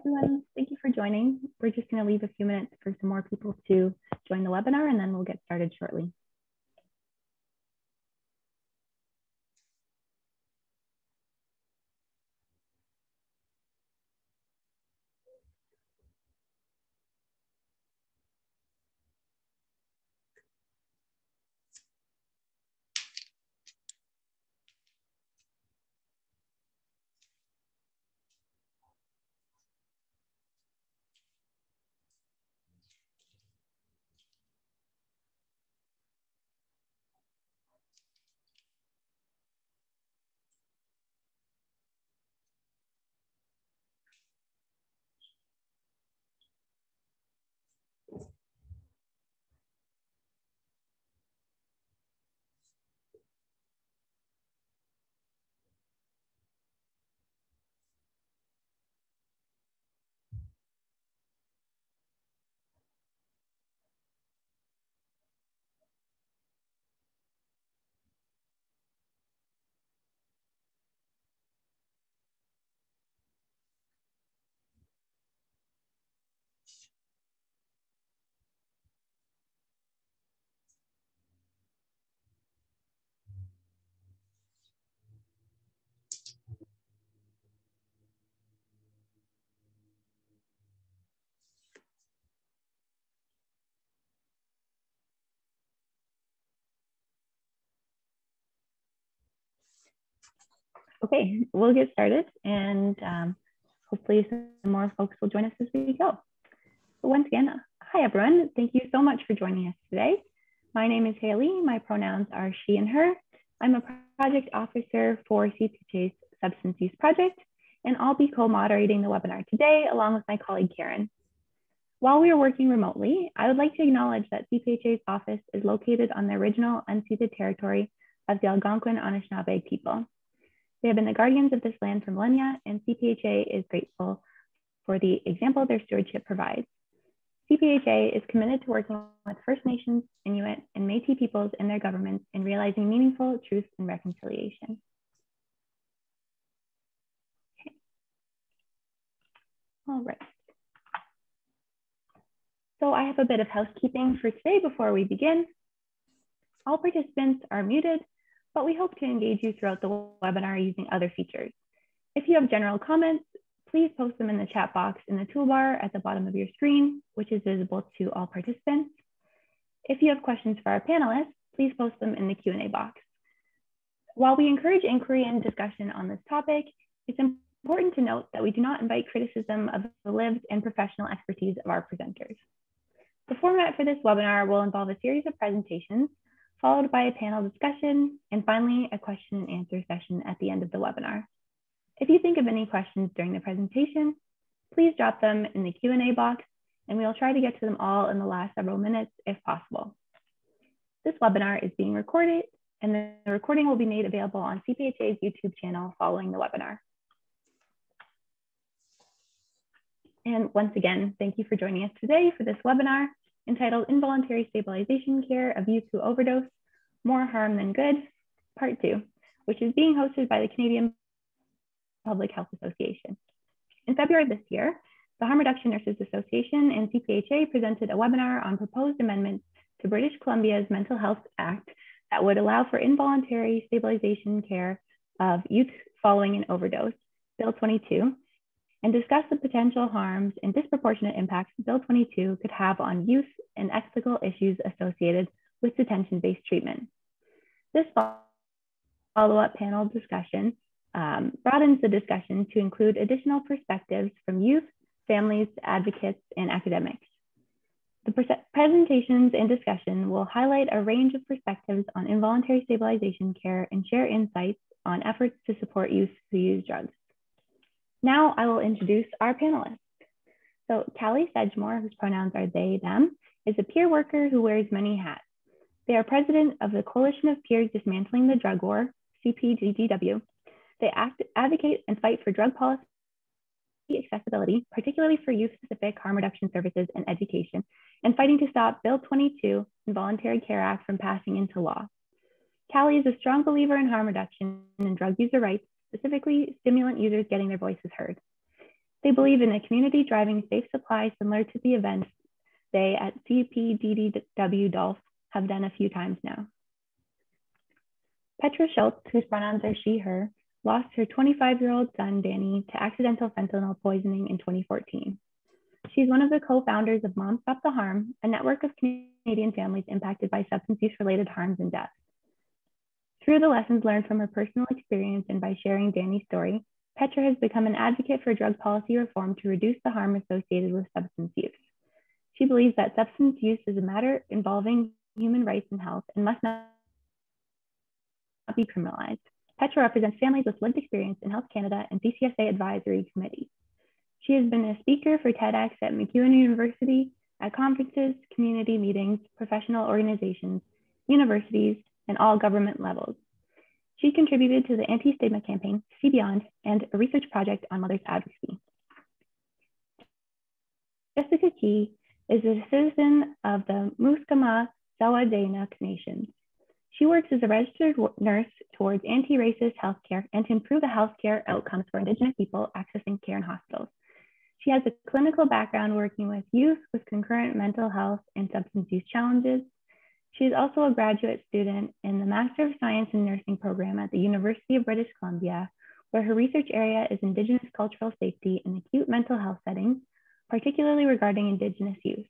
everyone. Thank you for joining. We're just going to leave a few minutes for some more people to join the webinar, and then we'll get started shortly. Okay, we'll get started, and hopefully some more folks will join us as we go. So once again, hi everyone. Thank you so much for joining us today. My name is Haley. My pronouns are she and her. I'm a project officer for CPHA's Substance Use Project, and I'll be co-moderating the webinar today along with my colleague Karen. While we are working remotely, I would like to acknowledge that CPHA's office is located on the original unceded territory of the Algonquin Anishinaabe people. They have been the guardians of this land for millennia, and CPHA is grateful for the example their stewardship provides. CPHA is committed to working with First Nations, Inuit, and Métis peoples in their governments in realizing meaningful truth and reconciliation. Okay. All right. So I have a bit of housekeeping for today before we begin. All participants are muted, but we hope to engage you throughout the webinar using other features. If you have general comments, please post them in the chat box in the toolbar at the bottom of your screen, which is visible to all participants. If you have questions for our panelists, please post them in the Q&A box. While we encourage inquiry and discussion on this topic, it's important to note that we do not invite criticism of the lived and professional expertise of our presenters. The format for this webinar will involve a series of presentations, followed by a panel discussion, and finally a question and answer session at the end of the webinar. If you think of any questions during the presentation, please drop them in the Q&A box, and we'll try to get to them all in the last several minutes if possible. This webinar is being recorded, and the recording will be made available on CPHA's YouTube channel following the webinar. And once again, thank you for joining us today for this webinar entitled Involuntary Stabilization Care of Youth Who Overdose, More Harm Than Good, Part 2, which is being hosted by the Canadian Public Health Association. In February this year, the Harm Reduction Nurses Association and CPHA presented a webinar on proposed amendments to British Columbia's Mental Health Act that would allow for involuntary stabilization care of youth following an overdose, Bill 22, and discuss the potential harms and disproportionate impacts Bill 22 could have on youth and ethical issues associated with detention-based treatment. This follow-up panel discussion broadens the discussion to include additional perspectives from youth, families, advocates, and academics. The presentations and discussion will highlight a range of perspectives on involuntary stabilization care and share insights on efforts to support youth who use drugs. Now I will introduce our panelists. So Callie Sedgemore, whose pronouns are they, them, is a peer worker who wears many hats. They are president of the Coalition of Peers Dismantling the Drug War, CPGDW. They advocate and fight for drug policy accessibility, particularly for youth-specific harm reduction services and education, and fighting to stop Bill 22, Involuntary Care Act, from passing into law. Callie is a strong believer in harm reduction and drug user rights, specifically stimulant users getting their voices heard. They believe in a community driving safe supply similar to the events they at CPDDW Dolph have done a few times now. Petra Schulz, whose pronouns are she, her, lost her 25-year-old son, Danny, to accidental fentanyl poisoning in 2014. She's one of the co-founders of Moms Stop the Harm, a network of Canadian families impacted by substance use-related harms and deaths. Through the lessons learned from her personal experience and by sharing Danny's story, Petra has become an advocate for drug policy reform to reduce the harm associated with substance use. She believes that substance use is a matter involving human rights and health and must not be criminalized. Petra represents families with lived experience in Health Canada and CCSA advisory committees. She has been a speaker for TEDx at MacEwan University, at conferences, community meetings, professional organizations, universities, and all government levels. She contributed to the anti-stigma campaign, See Beyond, and a research project on mother's advocacy. Jessica Key is a citizen of the Muskama Sawadeenuk Nation. She works as a registered nurse towards anti-racist healthcare and to improve the healthcare outcomes for Indigenous people accessing care in hospitals. She has a clinical background working with youth with concurrent mental health and substance use challenges. She is also a graduate student in the Master of Science in Nursing program at the University of British Columbia, where her research area is Indigenous cultural safety in acute mental health settings, particularly regarding Indigenous youth.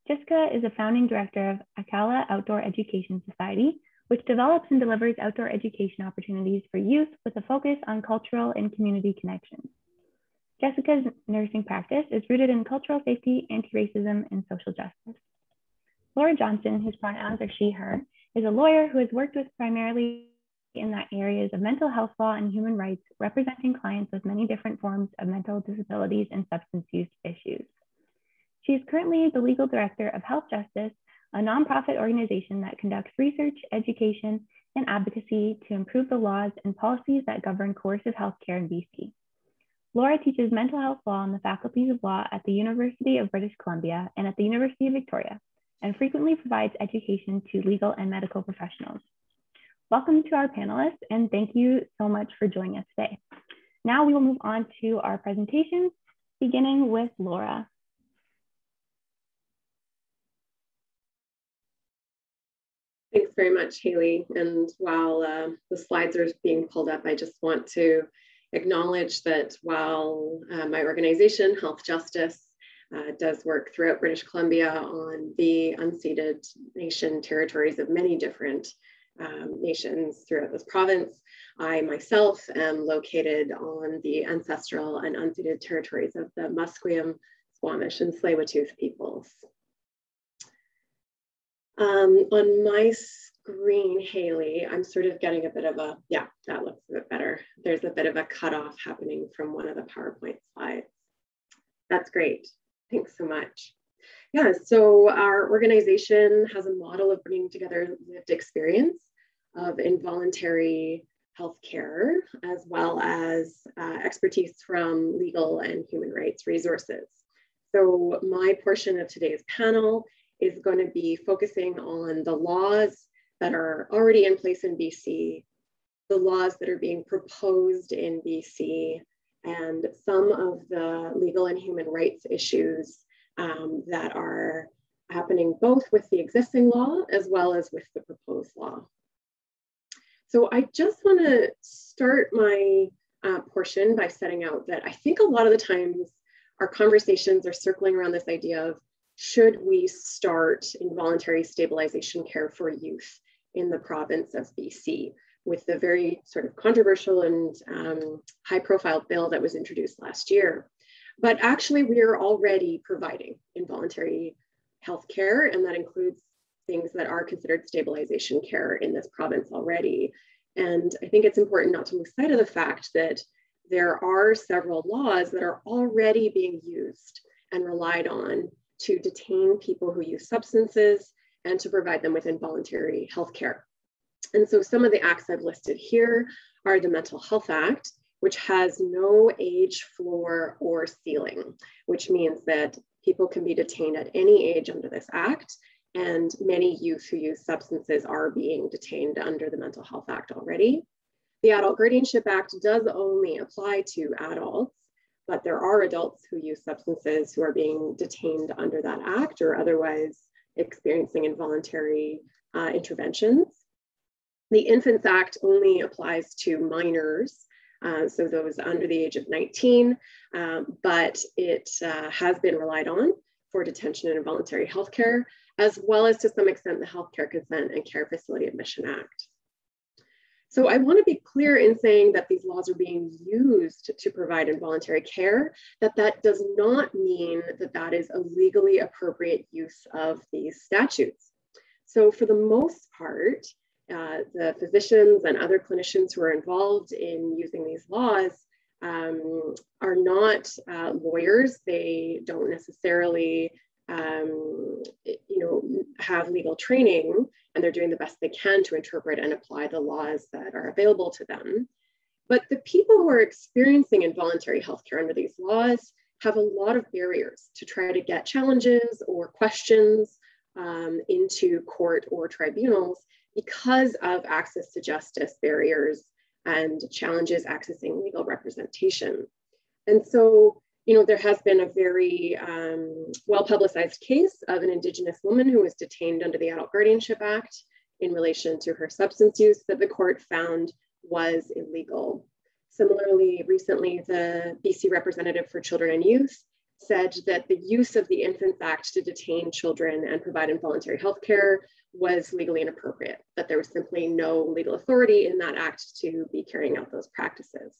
Jessica is a founding director of Akala Outdoor Education Society, which develops and delivers outdoor education opportunities for youth with a focus on cultural and community connections. Jessica's nursing practice is rooted in cultural safety, anti-racism, and social justice. Laura Johnston, whose pronouns are she, her, is a lawyer who has worked with primarily in the areas of mental health law and human rights, representing clients with many different forms of mental disabilities and substance use issues. She is currently the legal director of Health Justice, a nonprofit organization that conducts research, education, and advocacy to improve the laws and policies that govern coercive healthcare in BC. Laura teaches mental health law in the faculties of law at the University of British Columbia and at the University of Victoria, and frequently provides education to legal and medical professionals. Welcome to our panelists, and thank you so much for joining us today. Now we will move on to our presentations, beginning with Laura. Thanks very much, Haley. And while the slides are being pulled up, I just want to acknowledge that while my organization, Health Justice, does work throughout British Columbia on the unceded nation territories of many different nations throughout this province, I myself am located on the ancestral and unceded territories of the Musqueam, Squamish, and Tsleil-Waututh peoples. On my screen, Haley, I'm sort of getting a bit of a, yeah, that looks a bit better. There's a bit of a cutoff happening from one of the PowerPoint slides. That's great. Thanks so much. Yeah, so our organization has a model of bringing together lived experience of involuntary healthcare, as well as expertise from legal and human rights resources. So my portion of today's panel is going to be focusing on the laws that are already in place in BC, the laws that are being proposed in BC, and some of the legal and human rights issues that are happening both with the existing law as well as with the proposed law. So I just want to start my portion by setting out that I think a lot of the times our conversations are circling around this idea of, should we start involuntary stabilization care for youth in the province of BC, with the very sort of controversial and high profile bill that was introduced last year. But actually we are already providing involuntary health care, and that includes things that are considered stabilization care in this province already. And I think it's important not to lose sight of the fact that there are several laws that are already being used and relied on to detain people who use substances and to provide them with involuntary health care. And so some of the acts I've listed here are the Mental Health Act, which has no age floor or ceiling, which means that people can be detained at any age under this act. And many youth who use substances are being detained under the Mental Health Act already. The Adult Guardianship Act does only apply to adults, but there are adults who use substances who are being detained under that act or otherwise experiencing involuntary interventions. The Infants Act only applies to minors, so those under the age of 19, but it has been relied on for detention and involuntary healthcare, as well as to some extent the Healthcare Consent and Care Facility Admission Act. So I want to be clear in saying that these laws are being used to provide involuntary care, that does not mean that that is a legally appropriate use of these statutes. So for the most part, the physicians and other clinicians who are involved in using these laws are not lawyers. They don't necessarily have legal training, and they're doing the best they can to interpret and apply the laws that are available to them. But the people who are experiencing involuntary healthcare under these laws have a lot of barriers to try to get challenges or questions into court or tribunals because of access to justice barriers and challenges accessing legal representation. And so, there has been a very well-publicized case of an Indigenous woman who was detained under the Adult Guardianship Act in relation to her substance use that the court found was illegal. Similarly, recently, the BC Representative for Children and Youth said that the use of the Infants Act to detain children and provide involuntary healthcare was legally inappropriate, that there was simply no legal authority in that act to be carrying out those practices.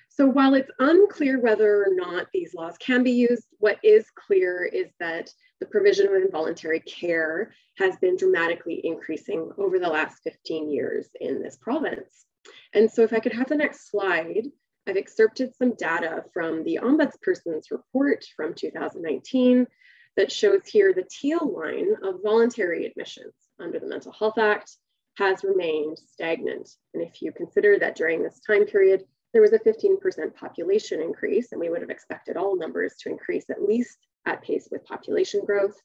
So while it's unclear whether or not these laws can be used, what is clear is that the provision of involuntary care has been dramatically increasing over the last 15 years in this province. And so if I could have the next slide, I've excerpted some data from the Ombudsperson's report from 2019 that shows here the teal line of voluntary admissions under the Mental Health Act has remained stagnant. And if you consider that during this time period, there was a 15% population increase, and we would have expected all numbers to increase at least at pace with population growth,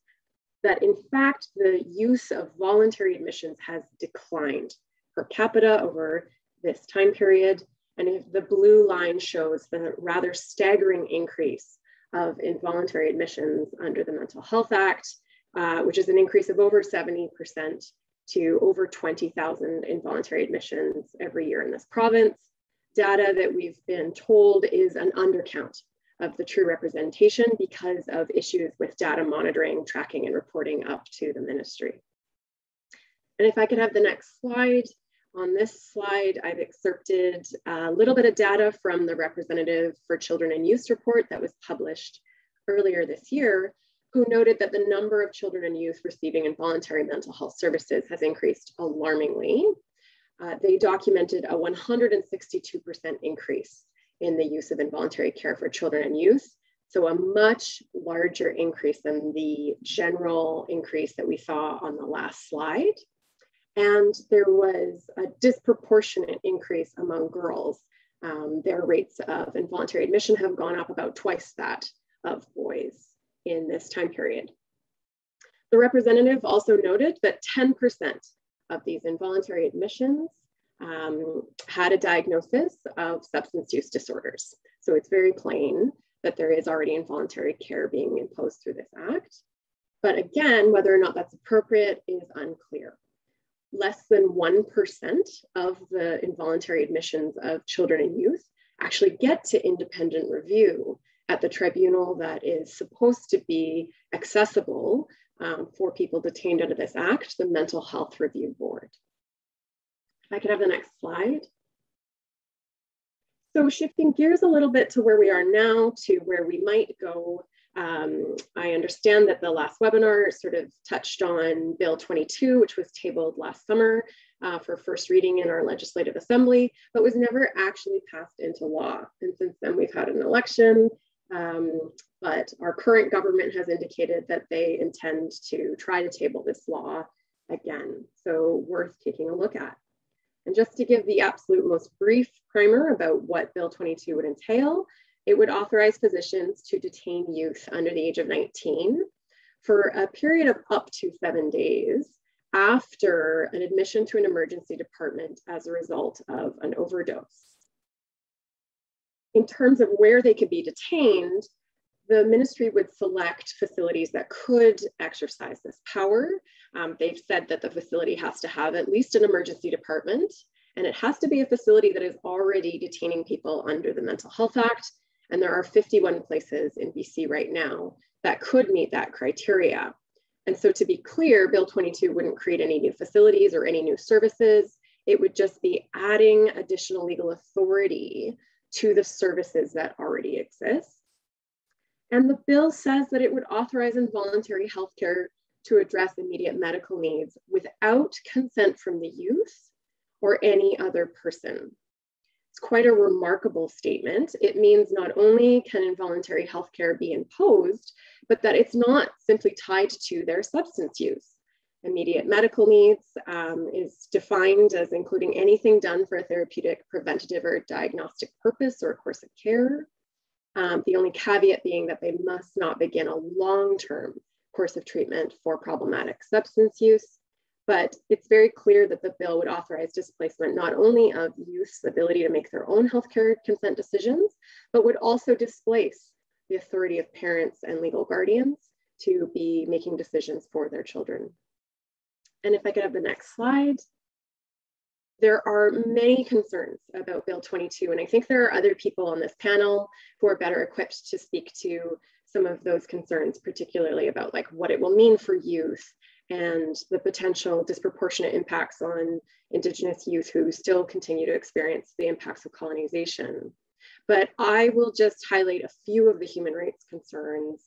that in fact, the use of voluntary admissions has declined per capita over this time period. And if the blue line shows the rather staggering increase of involuntary admissions under the Mental Health Act, which is an increase of over 70% to over 20,000 involuntary admissions every year in this province. Data that we've been told is an undercount of the true representation because of issues with data monitoring, tracking, and reporting up to the ministry. And if I could have the next slide. On this slide, I've excerpted a little bit of data from the Representative for Children and Youth report that was published earlier this year, who noted that the number of children and youth receiving involuntary mental health services has increased alarmingly. They documented a 162% increase in the use of involuntary care for children and youth. So a much larger increase than the general increase that we saw on the last slide. And there was a disproportionate increase among girls. Their rates of involuntary admission have gone up about twice that of boys in this time period. The representative also noted that 10% of these involuntary admissions had a diagnosis of substance use disorders. So it's very plain that there is already involuntary care being imposed through this act. But again, whether or not that's appropriate is unclear. Less than 1% of the involuntary admissions of children and youth actually get to independent review at the tribunal that is supposed to be accessible for people detained under this act, the Mental Health Review Board. If I could have the next slide. So shifting gears a little bit to where we are now to where we might go. I understand that the last webinar sort of touched on Bill 22, which was tabled last summer for first reading in our Legislative Assembly, but was never actually passed into law. And since then we've had an election, but our current government has indicated that they intend to try to table this law again. So worth taking a look at. And just to give the absolute most brief primer about what Bill 22 would entail, it would authorize physicians to detain youth under the age of 19 for a period of up to 7 days after an admission to an emergency department as a result of an overdose. In terms of where they could be detained, the ministry would select facilities that could exercise this power. They've said that the facility has to have at least an emergency department, and it has to be a facility that is already detaining people under the Mental Health Act. And there are 51 places in BC right now that could meet that criteria. And so to be clear, Bill 22 wouldn't create any new facilities or any new services. It would just be adding additional legal authority to the services that already exist. And the bill says that it would authorize involuntary healthcare to address immediate medical needs without consent from the youth or any other person. It's quite a remarkable statement. It means not only can involuntary healthcare be imposed, but that it's not simply tied to their substance use. Immediate medical needs is defined as including anything done for a therapeutic, preventative, or diagnostic purpose or course of care. The only caveat being that they must not begin a long-term course of treatment for problematic substance use. But it's very clear that the bill would authorize displacement not only of youth's ability to make their own healthcare consent decisions, but would also displace the authority of parents and legal guardians to be making decisions for their children. And if I could have the next slide. There are many concerns about Bill 22, and I think there are other people on this panel who are better equipped to speak to some of those concerns, particularly about like what it will mean for youth and the potential disproportionate impacts on Indigenous youth who still continue to experience the impacts of colonization. But I will just highlight a few of the human rights concerns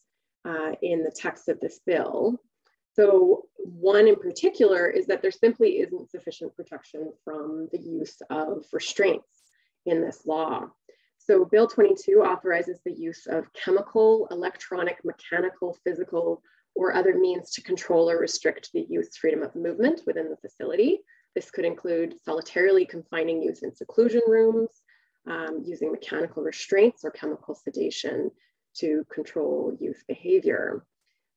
in the text of this bill. So one in particular is that there simply isn't sufficient protection from the use of restraints in this law. So Bill 22 authorizes the use of chemical, electronic, mechanical, physical, or other means to control or restrict the youth's freedom of movement within the facility. This could include solitarily confining youth in seclusion rooms, using mechanical restraints or chemical sedation to control youth behavior.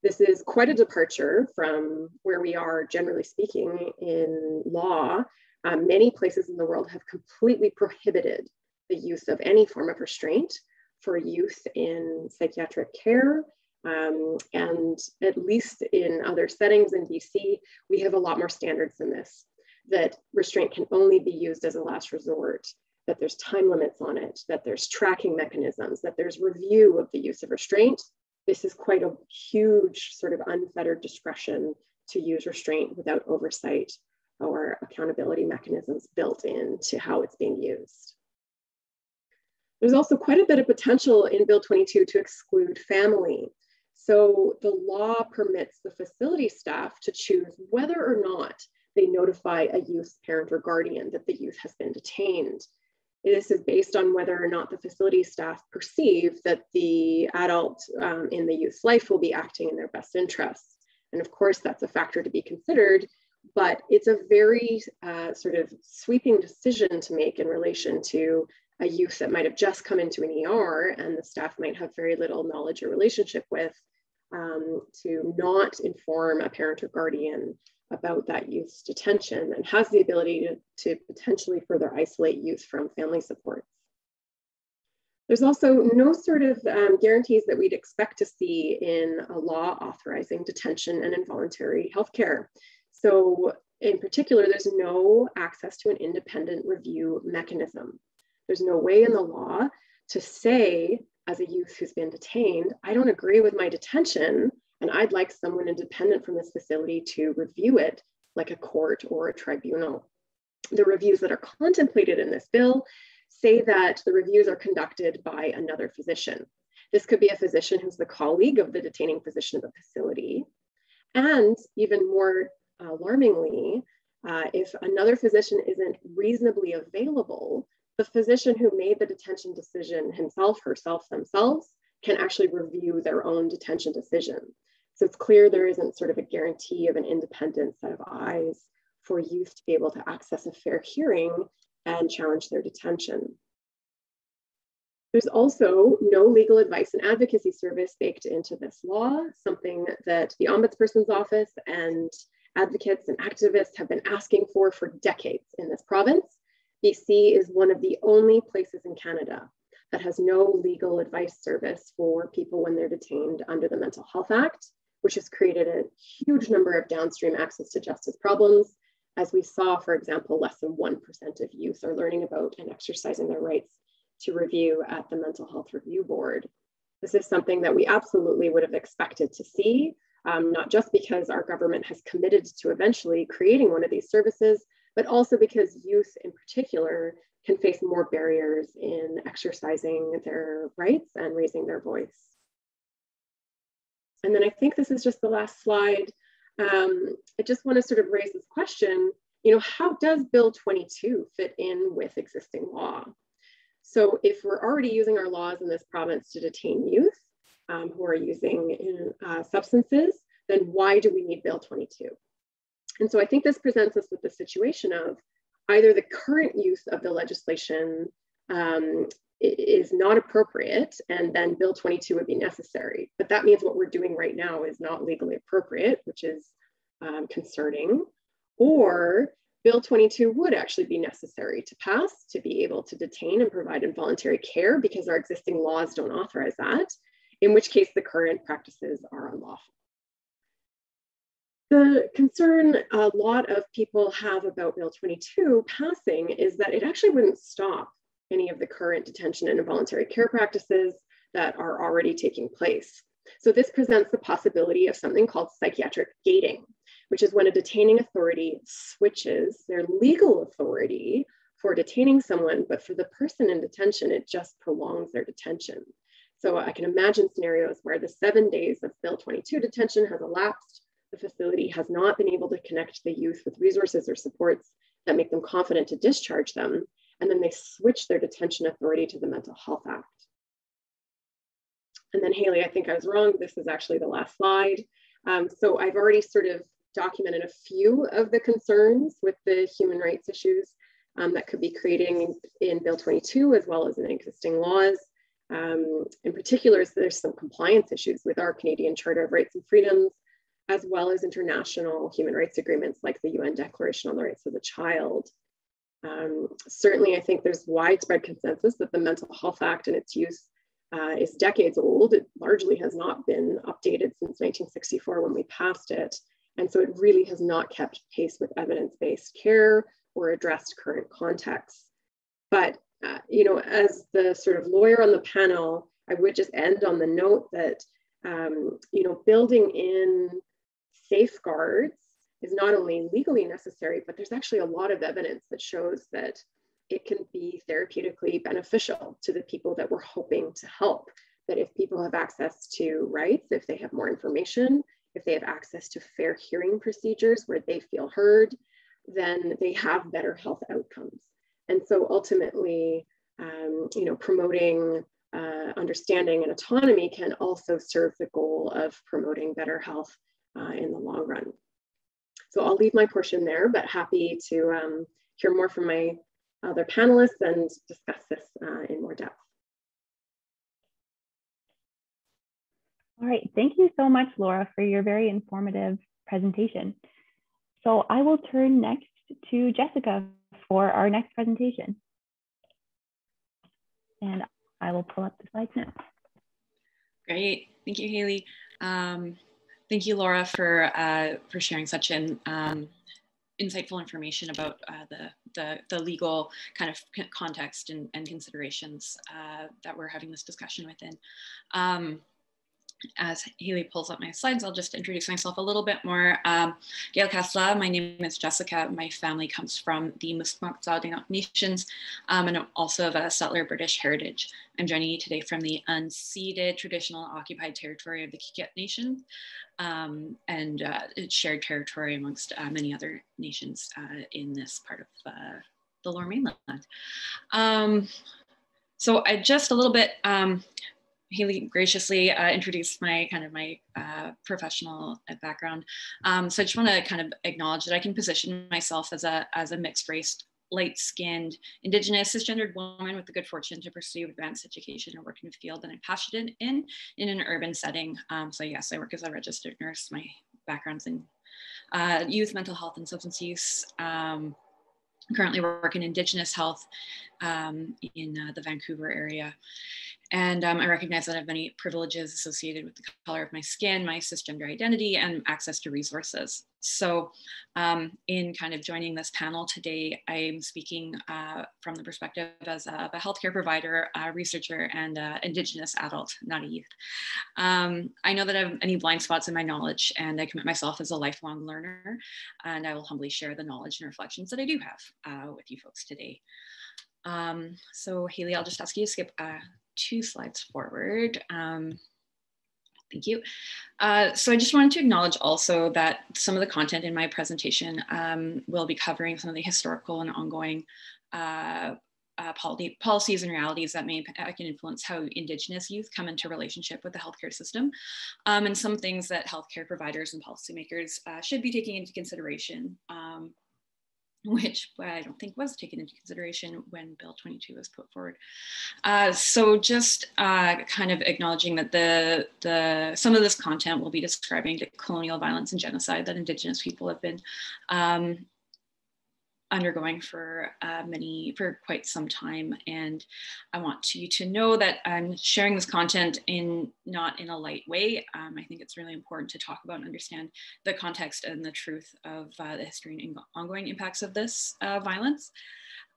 This is quite a departure from where we are, generally speaking, in law. Many places in the world have completely prohibited the use of any form of restraint for youth in psychiatric care. And at least in other settings in BC, we have a lot more standards than this, that restraint can only be used as a last resort, that there's time limits on it, that there's tracking mechanisms, that there's review of the use of restraint. This is quite a huge sort of unfettered discretion to use restraint without oversight or accountability mechanisms built into how it's being used. There's also quite a bit of potential in Bill 22 to exclude family. So the law permits the facility staff to choose whether or not they notify a youth's parent or guardian that the youth has been detained. This is based on whether or not the facility staff perceive that the adult in the youth's life will be acting in their best interests. And of course, that's a factor to be considered, but it's a very sort of sweeping decision to make in relation to a youth that might have just come into an ER and the staff might have very little knowledge or relationship with, to not inform a parent or guardian about that youth's detention, and has the ability to potentially further isolate youth from family supports. There's also no sort of guarantees that we'd expect to see in a law authorizing detention and involuntary healthcare. So in particular, there's no access to an independent review mechanism. There's no way in the law to say, as a youth who's been detained, I don't agree with my detention, and I'd like someone independent from this facility to review it, like a court or a tribunal. The reviews that are contemplated in this bill say that the reviews are conducted by another physician. This could be a physician who's the colleague of the detaining physician of the facility. And even more alarmingly, if another physician isn't reasonably available, the physician who made the detention decision himself, herself, themselves, can actually review their own detention decision. So it's clear there isn't sort of a guarantee of an independent set of eyes for youth to be able to access a fair hearing and challenge their detention. There's also no legal advice and advocacy service baked into this law, something that the Ombudsperson's Office and advocates and activists have been asking for decades in this province. BC is one of the only places in Canada that has no legal advice service for people when they're detained under the Mental Health Act, which has created a huge number of downstream access to justice problems. As we saw, for example, less than 1% of youth are learning about and exercising their rights to review at the Mental Health Review Board. This is something that we absolutely would have expected to see, not just because our government has committed to eventually creating one of these services, but also because youth in particular can face more barriers in exercising their rights and raising their voice. And then I think this is just the last slide. I just want to sort of raise this question, how does Bill 22 fit in with existing law? So if we're already using our laws in this province to detain youth who are using substances, then why do we need Bill 22? And so I think this presents us with the situation of either the current use of the legislation is not appropriate, and then Bill 22 would be necessary. But that means what we're doing right now is not legally appropriate, which is concerning, or Bill 22 would actually be necessary to pass to be able to detain and provide involuntary care because our existing laws don't authorize that, in which case the current practices are unlawful. The concern a lot of people have about Bill 22 passing is that it actually wouldn't stop any of the current detention and involuntary care practices that are already taking place. So this presents the possibility of something called psychiatric gating, which is when a detaining authority switches their legal authority for detaining someone, but for the person in detention, it just prolongs their detention. So I can imagine scenarios where the 7 days of Bill 22 detention has elapsed, the facility has not been able to connect the youth with resources or supports that make them confident to discharge them, and then they switch their detention authority to the Mental Health Act. And then Haley, I think I was wrong. This is actually the last slide. So I've already sort of documented a few of the concerns with the human rights issues that could be creating in Bill 22 as well as in existing laws. In particular, there's some compliance issues with our Canadian Charter of Rights and Freedoms, as well as international human rights agreements like the UN Declaration on the Rights of the Child. Certainly, I think there's widespread consensus that the Mental Health Act and its use is decades old. It largely has not been updated since 1964 when we passed it. And so it really has not kept pace with evidence-based care or addressed current contexts. But, as the sort of lawyer on the panel, I would just end on the note that, building in safeguards is not only legally necessary, but there's actually a lot of evidence that shows that it can be therapeutically beneficial to the people that we're hoping to help. That if people have access to rights, if they have more information, if they have access to fair hearing procedures where they feel heard, then they have better health outcomes. And so ultimately, promoting understanding and autonomy can also serve the goal of promoting better health in the long run. So I'll leave my portion there, but happy to hear more from my other panelists and discuss this in more depth. All right, thank you so much, Laura, for your very informative presentation. So I will turn next to Jessica for our next presentation. And I will pull up the slides now. Great, thank you, Haley. Thank you, Laura, for sharing such an insightful information about the legal kind of context and considerations that we're having this discussion within. As Haley pulls up my slides, I'll just introduce myself a little bit more. Gail Kasla, my name is Jessica. My family comes from the Musqueam Nations, and I'm also of a settler British heritage. I'm joining you today from the unceded traditional occupied territory of the Kikit Nation, and it's shared territory amongst many other nations in this part of the Lower Mainland. So I just a little bit, Haley graciously introduced my professional background. So I just want to kind of acknowledge that I can position myself as a mixed race, light-skinned, Indigenous, cisgendered woman with the good fortune to pursue advanced education and work in a field that I'm passionate in an urban setting. So yes, I work as a registered nurse. My background's in youth, mental health, and substance use. currently work in Indigenous health in the Vancouver area. And I recognize that I have many privileges associated with the color of my skin, my cisgender identity, and access to resources. So in kind of joining this panel today, I'm speaking from the perspective as a healthcare provider, a researcher, and Indigenous adult, not a youth. I know that I have many blind spots in my knowledge, and I commit myself as a lifelong learner, and I will humbly share the knowledge and reflections that I do have with you folks today. So Haley, I'll just ask you to skip 2 slides forward. Thank you. So I just wanted to acknowledge also that some of the content in my presentation will be covering some of the historical and ongoing policies and realities that may can influence how Indigenous youth come into relationship with the healthcare system, and some things that healthcare providers and policymakers should be taking into consideration, which I don't think was taken into consideration when Bill 22 was put forward. So just kind of acknowledging that some of this content will be describing the colonial violence and genocide that Indigenous people have been undergoing for quite some time. And I want you to know that I'm sharing this content not in a light way. I think it's really important to talk about and understand the context and the truth of the history and ongoing impacts of this violence,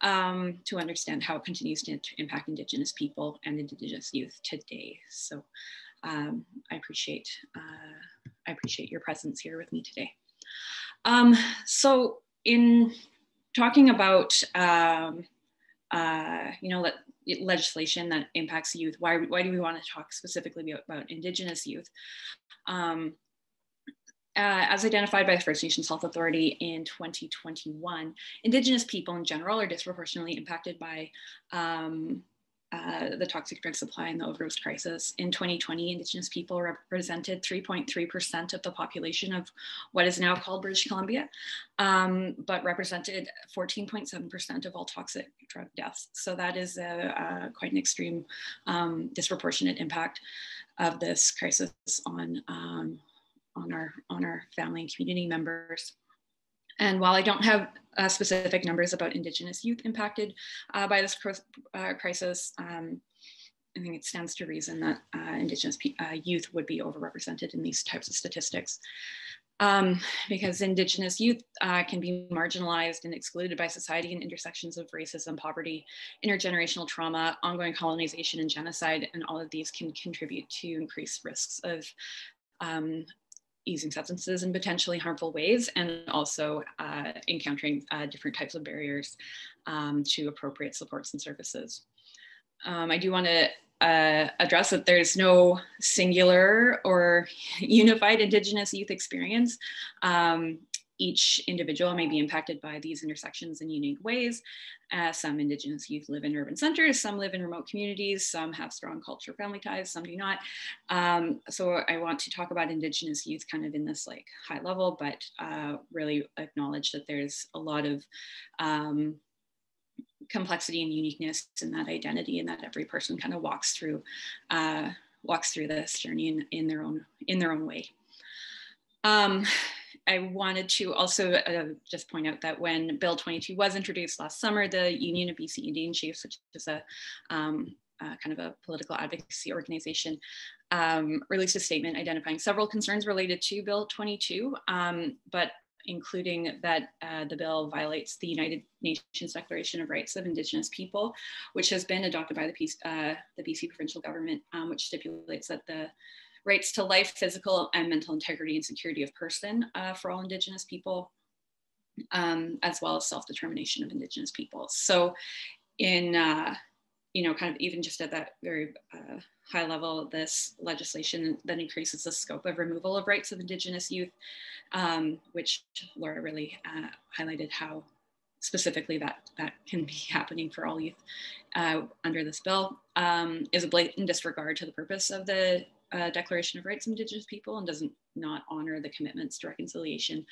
to understand how it continues to impact Indigenous people and Indigenous youth today. So I appreciate your presence here with me today. So in talking about legislation that impacts youth, why do we want to talk specifically about Indigenous youth? As identified by the First Nations Health Authority in 2021, Indigenous people in general are disproportionately impacted by the toxic drug supply and the overdose crisis. In 2020, Indigenous people represented 3.3% of the population of what is now called British Columbia, but represented 14.7% of all toxic drug deaths. So that is quite an extreme disproportionate impact of this crisis on our family and community members. And while I don't have specific numbers about Indigenous youth impacted by this crisis, I think it stands to reason that Indigenous youth would be overrepresented in these types of statistics. Because Indigenous youth can be marginalized and excluded by society in intersections of racism, poverty, intergenerational trauma, ongoing colonization, and genocide, and all of these can contribute to increased risks of using substances in potentially harmful ways, and also encountering different types of barriers to appropriate supports and services. I do want to address that there's no singular or unified Indigenous youth experience. Each individual may be impacted by these intersections in unique ways. Some Indigenous youth live in urban centers, some live in remote communities, some have strong culture family ties, some do not. So I want to talk about Indigenous youth kind of in this like high level, but really acknowledge that there's a lot of complexity and uniqueness in that identity, and that every person kind of walks through this journey in their own way. I wanted to also just point out that when Bill 22 was introduced last summer, the Union of BC Indian Chiefs, which is a kind of a political advocacy organization, released a statement identifying several concerns related to Bill 22, but including that the bill violates the United Nations Declaration of Rights of Indigenous People, which has been adopted by the BC provincial government, which stipulates that the rights to life, physical and mental integrity and security of person for all Indigenous people, as well as self-determination of Indigenous people. So in, kind of even just at that very high level, this legislation then increases the scope of removal of rights of Indigenous youth, which Laura really highlighted how specifically that can be happening for all youth under this bill, is a blatant disregard to the purpose of the Declaration of Rights of Indigenous People, and does not honor the commitments to reconciliation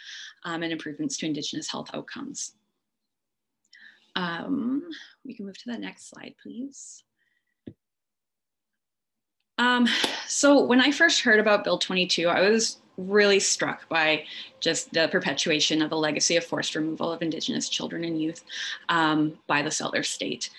and improvements to Indigenous health outcomes. We can move to the next slide, please. So when I first heard about Bill 22, I was really struck by just the perpetuation of a legacy of forced removal of Indigenous children and youth by the settler state.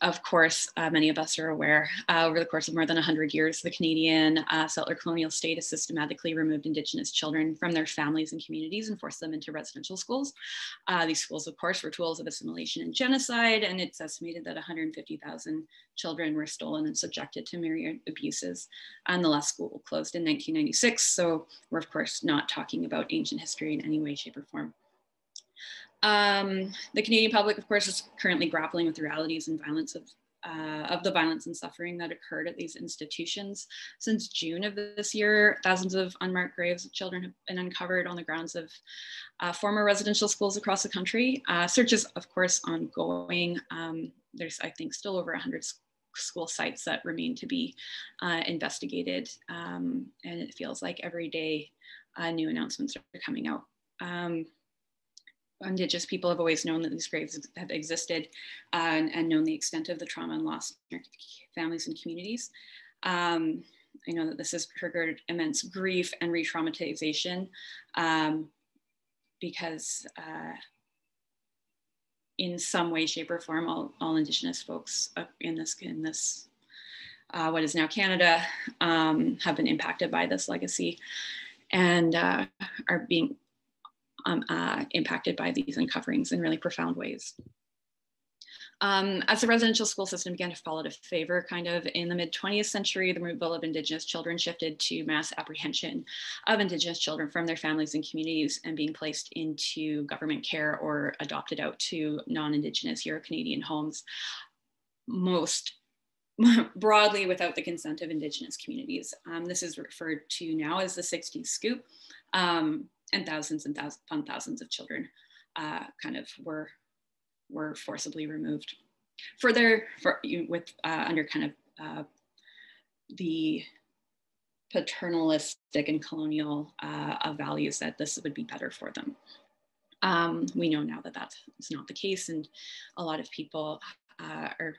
Of course, many of us are aware, over the course of more than 100 years, the Canadian settler colonial state has systematically removed Indigenous children from their families and communities and forced them into residential schools. These schools, of course, were tools of assimilation and genocide, and it's estimated that 150,000 children were stolen and subjected to myriad abuses. And the last school closed in 1996, so we're, of course, not talking about ancient history in any way, shape, or form. The Canadian public, of course, is currently grappling with the realities and violence of the violence and suffering that occurred at these institutions. Since June of this year, thousands of unmarked graves of children have been uncovered on the grounds of former residential schools across the country. Search is, of course, ongoing. There's, I think, still over 100 school sites that remain to be investigated. And it feels like every day new announcements are coming out. Indigenous people have always known that these graves have existed and known the extent of the trauma and loss in their families and communities. I know that this has triggered immense grief and re-traumatization because in some way, shape, or form, all Indigenous folks in this what is now Canada have been impacted by this legacy and are being impacted by these uncoverings in really profound ways. As the residential school system began to fall out of favor kind of in the mid-20th century, the removal of Indigenous children shifted to mass apprehension of Indigenous children from their families and communities and being placed into government care or adopted out to non-Indigenous Euro-Canadian homes, most broadly without the consent of Indigenous communities. This is referred to now as the 60s scoop. And thousands upon thousands of children kind of were forcibly removed. Further, under kind of the paternalistic and colonial values that this would be better for them. We know now that that is not the case, and a lot of people, or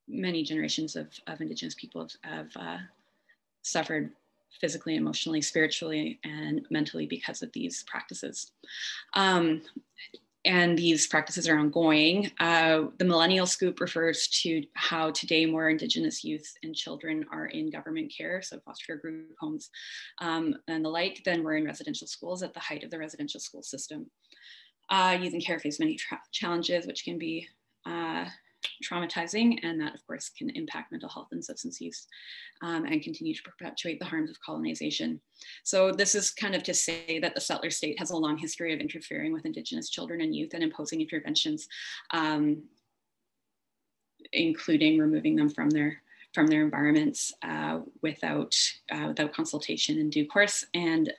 many generations of Indigenous people have suffered physically, emotionally, spiritually, and mentally because of these practices. And these practices are ongoing. The millennial scoop refers to how today more Indigenous youth and children are in government care, so foster care group homes and the like, than were in residential schools at the height of the residential school system. Youth in care face many challenges, which can be traumatizing, and that of course can impact mental health and substance use and continue to perpetuate the harms of colonization. So this is kind of to say that the settler state has a long history of interfering with Indigenous children and youth and imposing interventions, including removing them from their environments without consultation in due course, and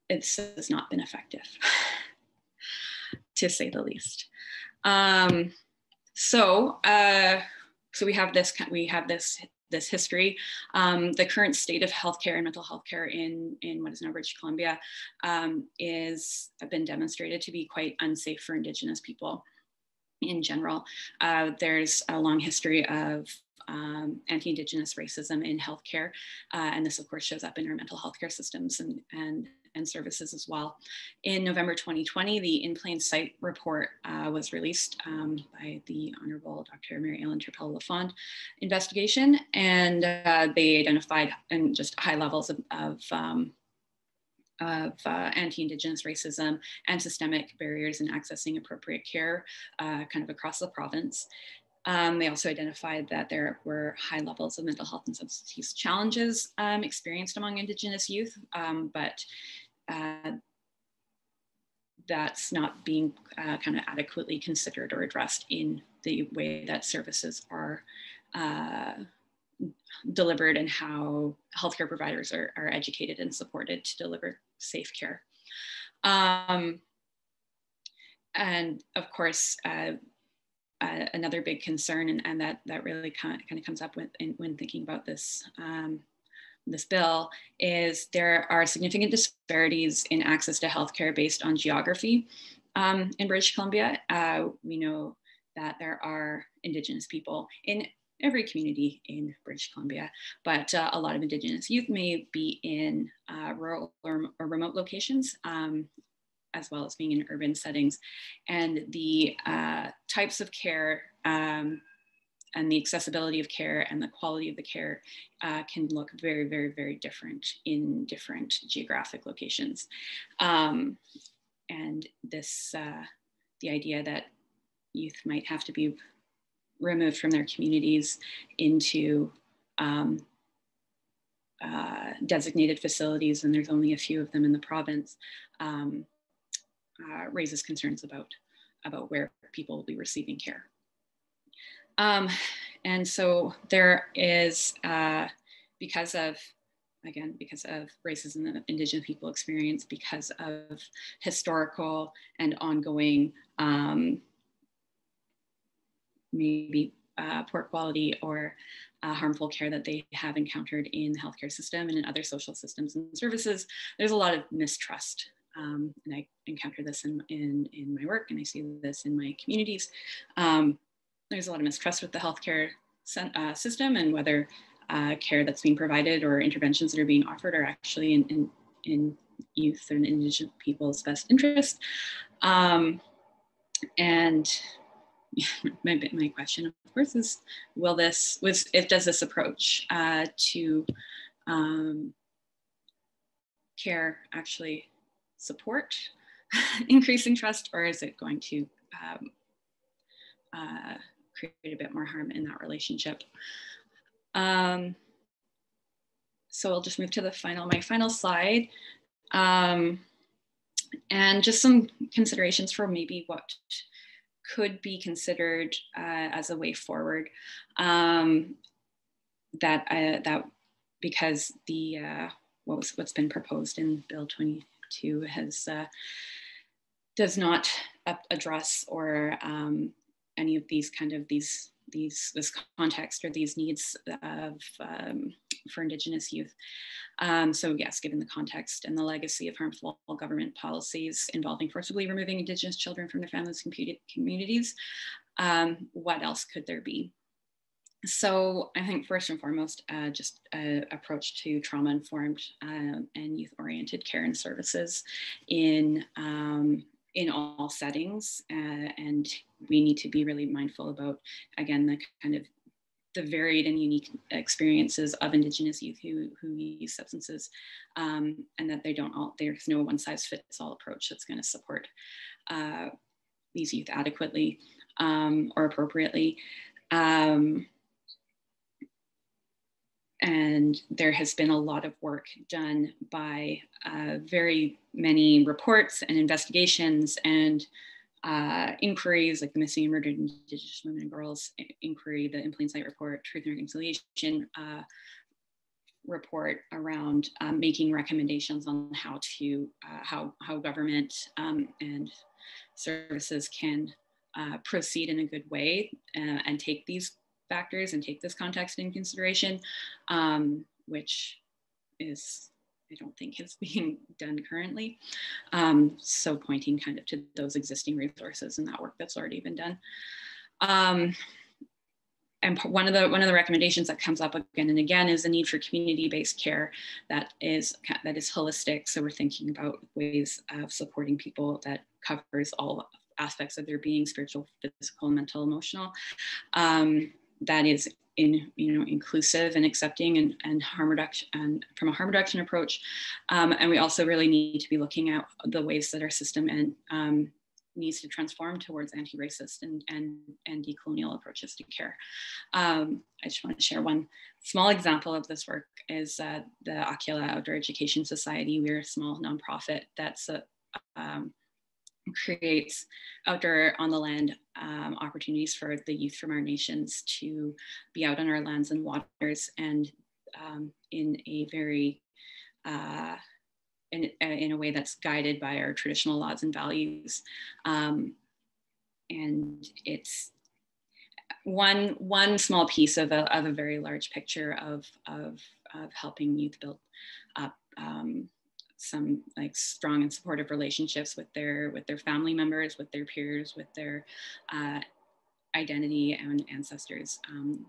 it's not been effective, to say the least. So we have this history. The current state of healthcare and mental health care in what is now British Columbia has been demonstrated to be quite unsafe for Indigenous people in general. There's a long history of anti-Indigenous racism in healthcare, and this of course shows up in our mental health care systems and services as well. In November 2020, the In Plain Sight report was released by the Honorable Dr. Mary Ellen Turpel-Lafond investigation, and they identified just high levels of anti-Indigenous racism and systemic barriers in accessing appropriate care kind of across the province. They also identified that there were high levels of mental health and substance use challenges experienced among Indigenous youth, but that's not being kind of adequately considered or addressed in the way that services are delivered and how healthcare providers are educated and supported to deliver safe care. And of course, another big concern, and that really kind of comes up when thinking about this this bill, is there are significant disparities in access to healthcare based on geography in British Columbia. We know that there are Indigenous people in every community in British Columbia, but a lot of Indigenous youth may be in rural or remote locations, as well as being in urban settings. And the types of care and the accessibility of care and the quality of the care can look very, very, very different in different geographic locations. And this, the idea that youth might have to be removed from their communities into designated facilities, and there's only a few of them in the province, raises concerns about where people will be receiving care. And so there is, because of racism that Indigenous people experience, because of historical and ongoing maybe poor quality or harmful care that they have encountered in the healthcare system and in other social systems and services, there's a lot of mistrust. And I encounter this in my work, and I see this in my communities. There's a lot of mistrust with the healthcare system and whether care that's being provided or interventions that are being offered are actually in youth and Indigenous people's best interest. And my question, of course, is, does this approach to care actually support increasing trust, or is it going to create a bit more harm in that relationship? So I'll just move to my final slide. And just some considerations for maybe what could be considered as a way forward. That because the what's been proposed in Bill 22 does not address or any of these this context or these needs for Indigenous youth. So yes, given the context and the legacy of harmful government policies involving forcibly removing Indigenous children from their families and communities, what else could there be? So I think first and foremost, just an approach to trauma-informed and youth-oriented care and services in all settings, and we need to be really mindful about, again, the kind of the varied and unique experiences of Indigenous youth who use substances, and that there's no one-size-fits-all approach that's going to support these youth adequately or appropriately. And there has been a lot of work done by very many reports and investigations and inquiries, like the Missing and Murdered Indigenous Women and Girls inquiry, the In Plain Sight report, Truth and Reconciliation report around making recommendations on how government and services can proceed in a good way and take these factors and take this context in consideration, which is, I don't think, is being done currently. So pointing kind of to those existing resources and that work that's already been done. And one of the recommendations that comes up again and again is the need for community-based care that is holistic. So we're thinking about ways of supporting people that covers all aspects of their being, spiritual, physical, mental, emotional. That is inclusive and accepting and harm reduction, and from a harm reduction approach. And we also really need to be looking at the ways that our system needs to transform towards anti-racist and decolonial approaches to care. I just want to share one small example of this work is the Akela Outdoor Education Society. We're a small nonprofit that's creates outdoor on the land opportunities for the youth from our nations to be out on our lands and waters, and in a very in a way that's guided by our traditional laws and values. And it's one small piece of a very large picture of helping youth build up some like strong and supportive relationships with their family members, with their peers, with their identity and ancestors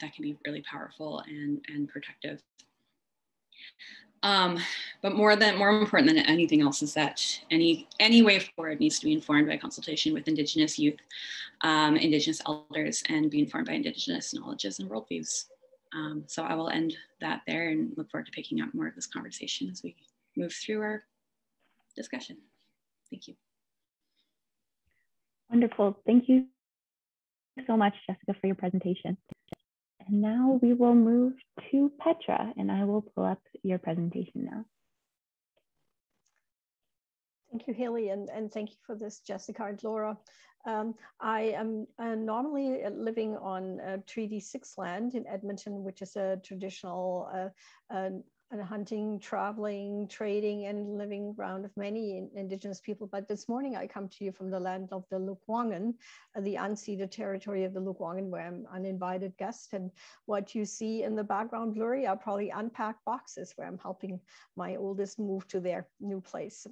that can be really powerful and protective. But more important than anything else is that any way forward needs to be informed by consultation with Indigenous youth, Indigenous elders, and be informed by Indigenous knowledges and worldviews. So I will end that there and look forward to picking up more of this conversation as we move through our discussion. Thank you. Wonderful. Thank you so much, Jessica, for your presentation. And now we will move to Petra, and I will pull up your presentation now. Thank you, Haley, and thank you for this, Jessica and Laura. I am normally living on Treaty 6 land in Edmonton, which is a traditional hunting, traveling, trading, and living ground of many Indigenous people. But this morning I come to you from the land of the Lekwungen, the unceded territory of the Lekwungen, where I'm an uninvited guest. And what you see in the background blurry are probably unpacked boxes where I'm helping my oldest move to their new place.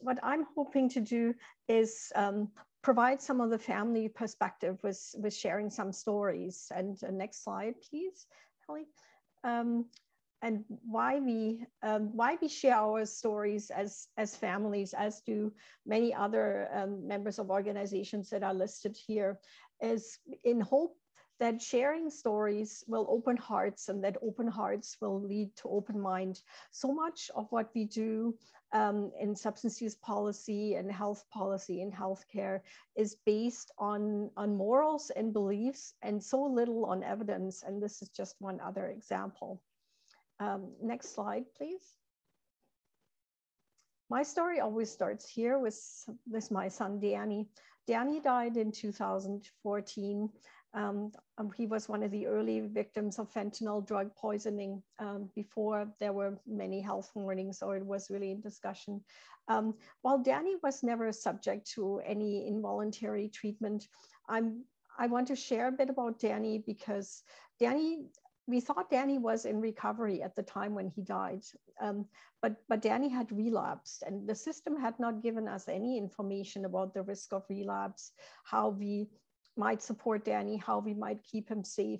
What I'm hoping to do is provide some of the family perspective with sharing some stories. And next slide, please. And why we share our stories as families, as do many other members of organizations that are listed here, is in hope that sharing stories will open hearts, and that open hearts will lead to open mind. So much of what we do in substance use policy and health policy and healthcare is based on morals and beliefs, and so little on evidence. And this is just one other example. Next slide, please. My story always starts here with my son, Danny. Danny died in 2014. He was one of the early victims of fentanyl drug poisoning before there were many health warnings, or it was really in discussion. While Danny was never subject to any involuntary treatment, I want to share a bit about Danny, because we thought Danny was in recovery at the time when he died, but Danny had relapsed, and the system had not given us any information about the risk of relapse, how we might support Danny, how we might keep him safe.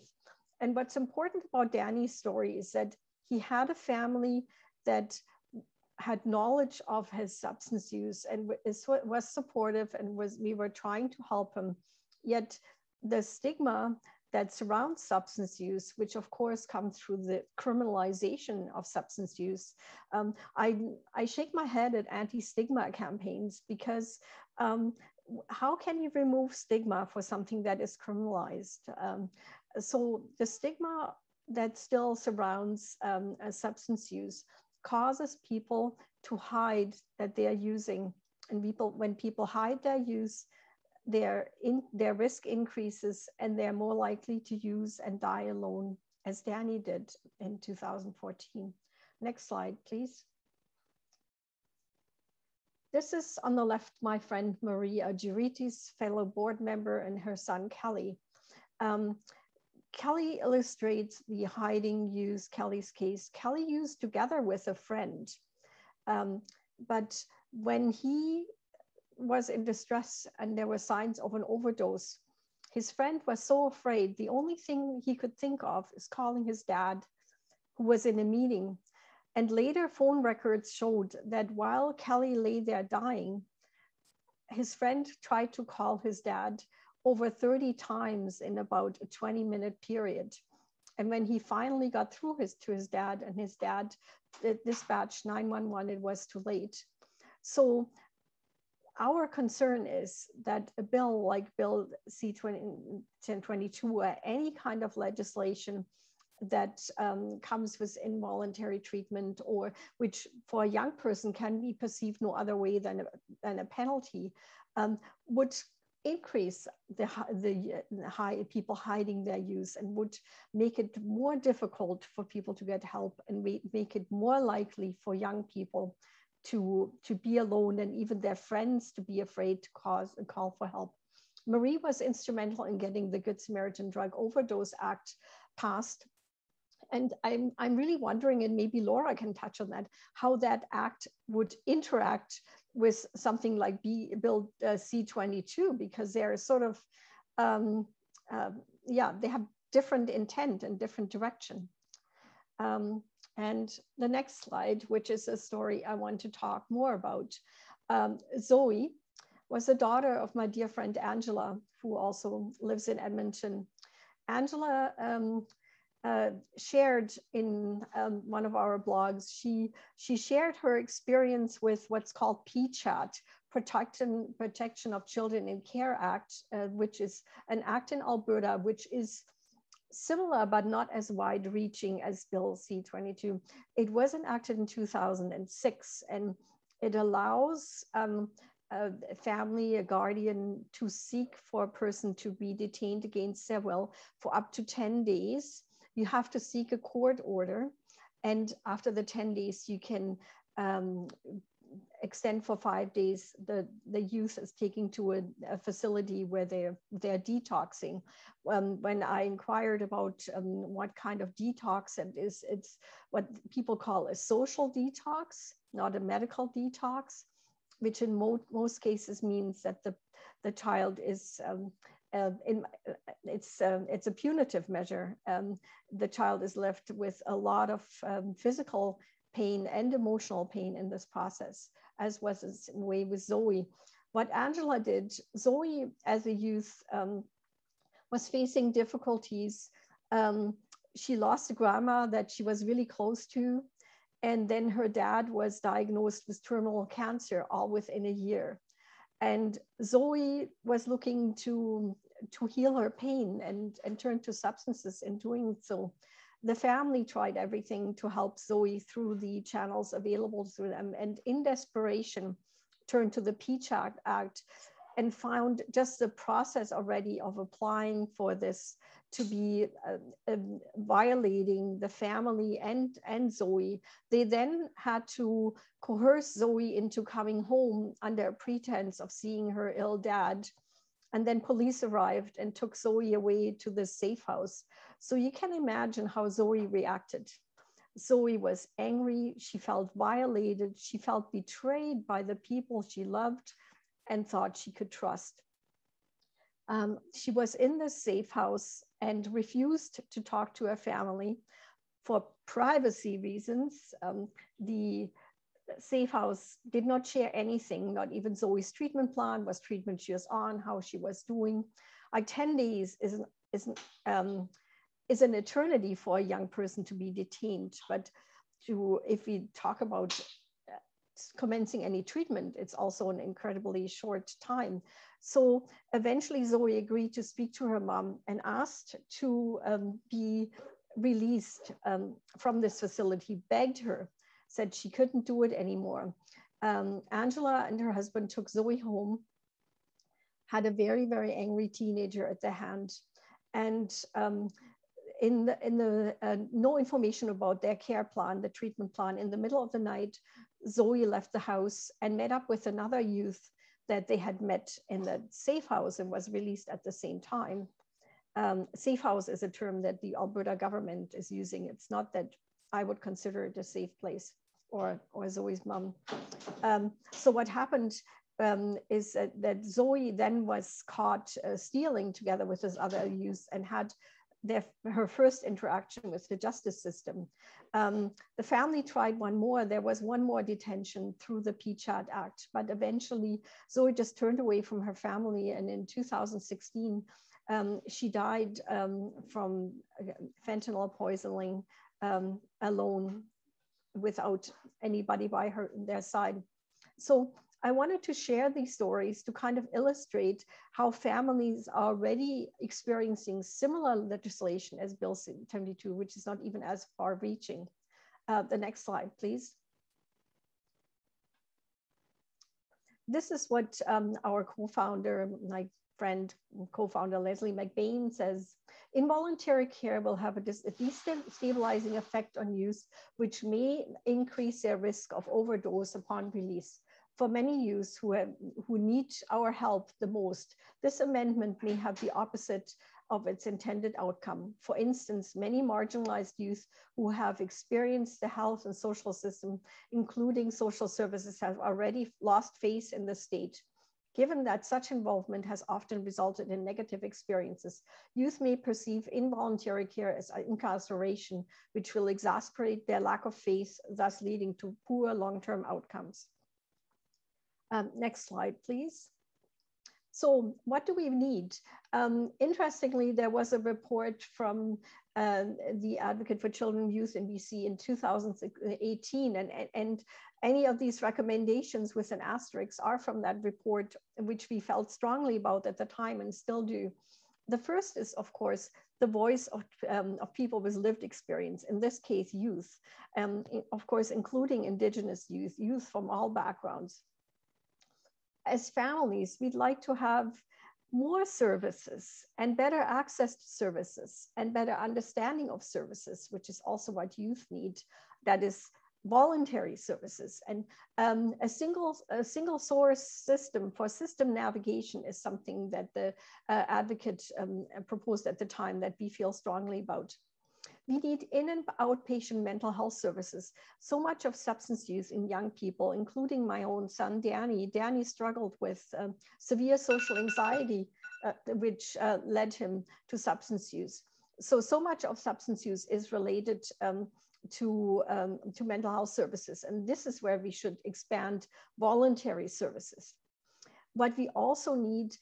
And what's important about Danny's story is that he had a family that had knowledge of his substance use and was supportive, and we were trying to help him. Yet the stigma that surrounds substance use, which of course comes through the criminalization of substance use. I shake my head at anti-stigma campaigns, because how can you remove stigma for something that is criminalized? So the stigma that still surrounds substance use causes people to hide that they are using. And when people hide their use, their risk increases, and they're more likely to use and die alone, as Danny did in 2014. Next slide, please. This is on the left, my friend Maria Juritis, fellow board member, and her son Kelly. Kelly illustrates the hiding use Kelly's case. Kelly used together with a friend, but when he was in distress and there were signs of an overdose, his friend was so afraid, the only thing he could think of is calling his dad, who was in a meeting. And later phone records showed that while Kelly lay there dying, his friend tried to call his dad over 30 times in about a 20-minute period. And when he finally got through to his dad, and his dad dispatched 911, it was too late. So our concern is that a bill like Bill C-1022, or any kind of legislation that comes with involuntary treatment, or which for a young person can be perceived no other way than a penalty, would increase the people hiding their use, and would make it more difficult for people to get help, and make it more likely for young people to be alone, and even their friends to be afraid to call for help. Marie was instrumental in getting the Good Samaritan Drug Overdose Act passed. And I'm really wondering, and maybe Laura can touch on that, how that act would interact with something like Bill C-22, because they're sort of, yeah, they have different intent and different direction. And the next slide, which is a story I want to talk more about. Zoe was the daughter of my dear friend Angela, who also lives in Edmonton. Angela shared in one of our blogs, she shared her experience with what's called PCHA, Protection of Children in Care Act, which is an act in Alberta, which is similar but not as wide-reaching as Bill C-22. It was enacted in 2006, and it allows a family, a guardian, to seek for a person to be detained against their will for up to 10 days. You have to seek a court order, and after the 10 days, you can extend for 5 days. The youth is taken to a facility where they're detoxing. When I inquired about what kind of detox it is, it's what people call a social detox, not a medical detox, which in most cases means that the child is it's a punitive measure. The child is left with a lot of physical pain and emotional pain in this process, as was the way with Zoe. What Angela did, Zoe as a youth was facing difficulties. She lost a grandma that she was really close to, and then her dad was diagnosed with terminal cancer all within a year. And Zoe was looking to heal her pain and turn to substances in doing so. The family tried everything to help Zoe through the channels available to them, and in desperation turned to the PCHA Act and found just the process already of applying for this to be violating the family and Zoe. They then had to coerce Zoe into coming home under a pretense of seeing her ill dad. And then police arrived and took Zoe away to the safe house. So you can imagine how Zoe reacted. Zoe was angry, she felt violated, she felt betrayed by the people she loved and thought she could trust. She was in the safe house and refused to talk to her family for privacy reasons. The safe house did not share anything, not even Zoe's treatment plan, what treatment she was on, how she was doing. Like 10 days is an eternity for a young person to be detained. But if we talk about commencing any treatment, it's also an incredibly short time. So eventually Zoe agreed to speak to her mom and asked to be released from this facility, begged her, said she couldn't do it anymore. Angela and her husband took Zoe home, had a very, very angry teenager at their hand. And no information about their care plan, the treatment plan. In the middle of the night, Zoe left the house and met up with another youth that they had met in the safe house and was released at the same time. Safe house is a term that the Alberta government is using. It's not that I would consider it a safe place, or Zoe's mom. So what happened is that Zoe then was caught stealing together with this other youth and had her first interaction with the justice system. The family tried one more. There was one more detention through the PCHA Act, but eventually Zoe just turned away from her family. And in 2016, she died from fentanyl poisoning alone, without anybody by their side. So I wanted to share these stories to kind of illustrate how families are already experiencing similar legislation as Bill C-22, which is not even as far-reaching. The next slide, please. This is what our co-founder, my friend, co-founder Leslie McBain says: involuntary care will have a destabilizing effect on youth, which may increase their risk of overdose upon release. For many youth who need our help the most, this amendment may have the opposite of its intended outcome. For instance, many marginalized youth who have experienced the health and social system, including social services, have already lost faith in the state. Given that such involvement has often resulted in negative experiences, youth may perceive involuntary care as incarceration, which will exacerbate their lack of faith, thus leading to poor long-term outcomes. Next slide, please. So what do we need? Interestingly, there was a report from the Advocate for Children and Youth in BC in 2018, and any of these recommendations with an asterisk are from that report, which we felt strongly about at the time and still do. The first is, of course, the voice of people with lived experience, in this case, youth, of course, including Indigenous youth, youth from all backgrounds. As families, we'd like to have more services and better access to services and better understanding of services, which is also what youth need. That is voluntary services. And a single source system for system navigation is something that the advocate proposed at the time that we feel strongly about. We need in and outpatient mental health services. So much of substance use in young people, including my own son, Danny. Danny struggled with severe social anxiety, which led him to substance use. So much of substance use is related to mental health services. And this is where we should expand voluntary services. What we also need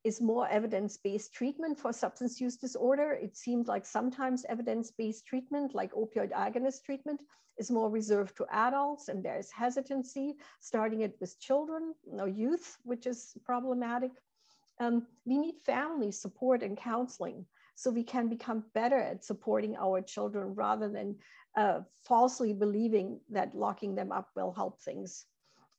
is more evidence-based treatment for substance use disorder. It seemed like sometimes evidence-based treatment, like opioid agonist treatment, is more reserved to adults, and there is hesitancy, starting it with children, youth, which is problematic. We need family support and counseling so we can become better at supporting our children rather than falsely believing that locking them up will help things.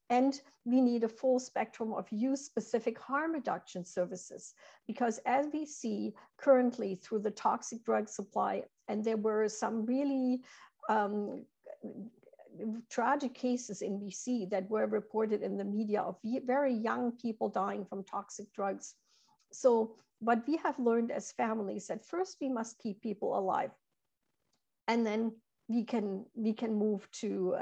And we need a full spectrum of youth-specific harm reduction services, because as we see currently through the toxic drug supply, and there were some really tragic cases in BC that were reported in the media of very young people dying from toxic drugs. So what we have learned as families, that first we must keep people alive, and then we can move to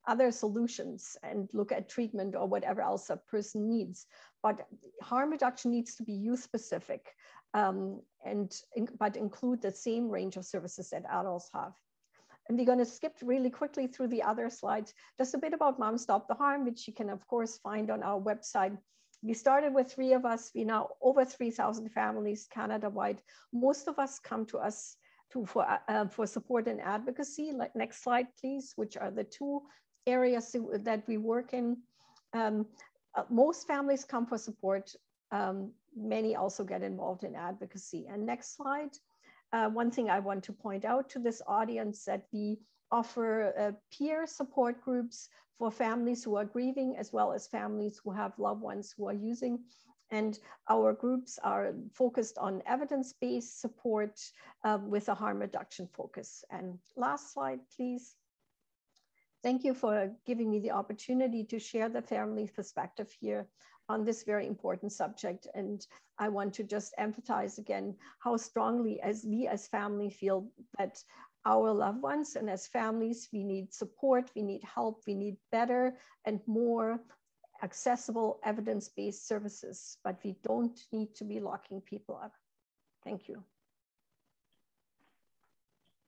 other solutions and look at treatment or whatever else a person needs. But harm reduction needs to be youth specific, but include the same range of services that adults have. And we're going to skip really quickly through the other slides, just a bit about Mom Stop the Harm, which you can of course find on our website. We started with 3 of us. We now over 3,000 families Canada-wide. Most of us come to us for support and advocacy. Next slide, please, which are the 2 areas that we work in. Most families come for support. Many also get involved in advocacy. And next slide. One thing I want to point out to this audience, that we offer peer support groups for families who are grieving, as well as families who have loved ones who are using. And our groups are focused on evidence-based support with a harm reduction focus. And last slide, please. Thank you for giving me the opportunity to share the family perspective here on this very important subject. And I want to just emphasize again how strongly we as family feel that our loved ones, and as families, we need support, we need help, we need better and more accessible evidence-based services, but we don't need to be locking people up. Thank you.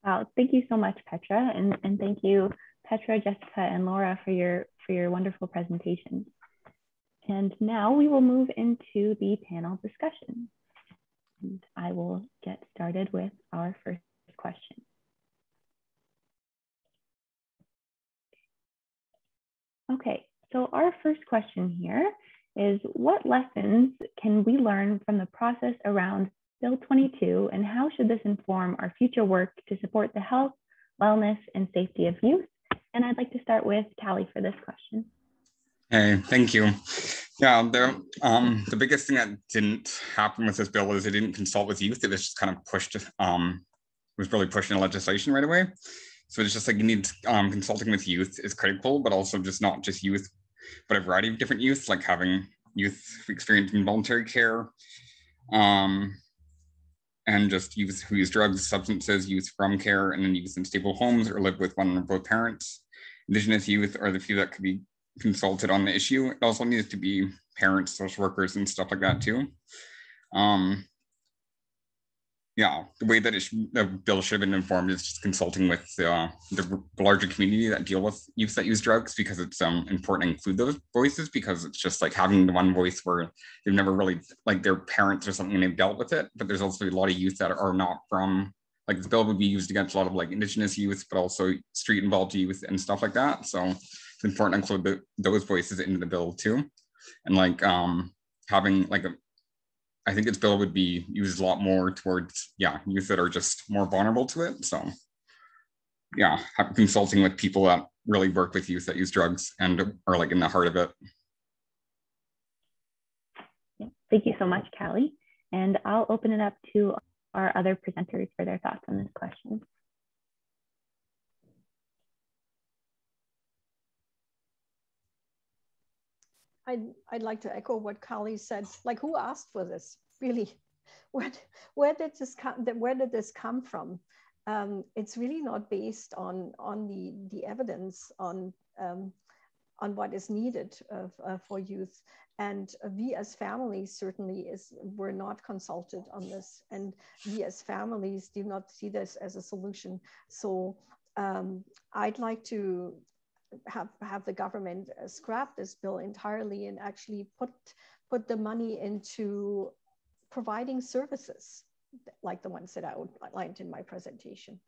Wow, thank you so much, Petra, and thank you, Petra, Jessica, and Laura for your wonderful presentations. And now we will move into the panel discussion. And I will get started with our first question. Okay, so our first question here is, what lessons can we learn from the process around Bill 22, and how should this inform our future work to support the health, wellness, and safety of youth? And I'd like to start with Callie for this question. Hey, thank you. Yeah, the biggest thing that didn't happen with this bill is it didn't consult with youth. It was just kind of pushed, was really pushed into legislation right away. So it's just like you need consulting with youth is critical, but also just not just youth, but a variety of different youth, like having youth who experience involuntary care, and just youth who use drugs, substances, youth from care, and then youth in stable homes or live with one or both parents. Indigenous youth are the few that could be consulted on the issue. It also needs to be parents, social workers, and stuff like that too. Yeah, the way that the bill should have been informed is just consulting with the larger community that deal with youth that use drugs, because it's important to include those voices, because it's just like having the one voice where they've never really, like their parents or something, and they've dealt with it. But there's also a lot of youth that are not from, like this bill would be used against a lot of like Indigenous youth, but also street involved youth and stuff like that. So it's important to include those voices into the bill too. And like having like I think its bill would be used a lot more towards, youth that are just more vulnerable to it. So consulting with people that really work with youth that use drugs and are like in the heart of it. Thank you so much, Callie. And I'll open it up to our other presenters for their thoughts on this question. I'd like to echo what Callie said. Like, who asked for this? Really, where did this come from? It's really not based on the evidence on what is needed for youth. And we as families certainly were not consulted on this, and we as families do not see this as a solution. So I'd like to have the government scrap this bill entirely and actually put the money into providing services like the ones that I outlined in my presentation.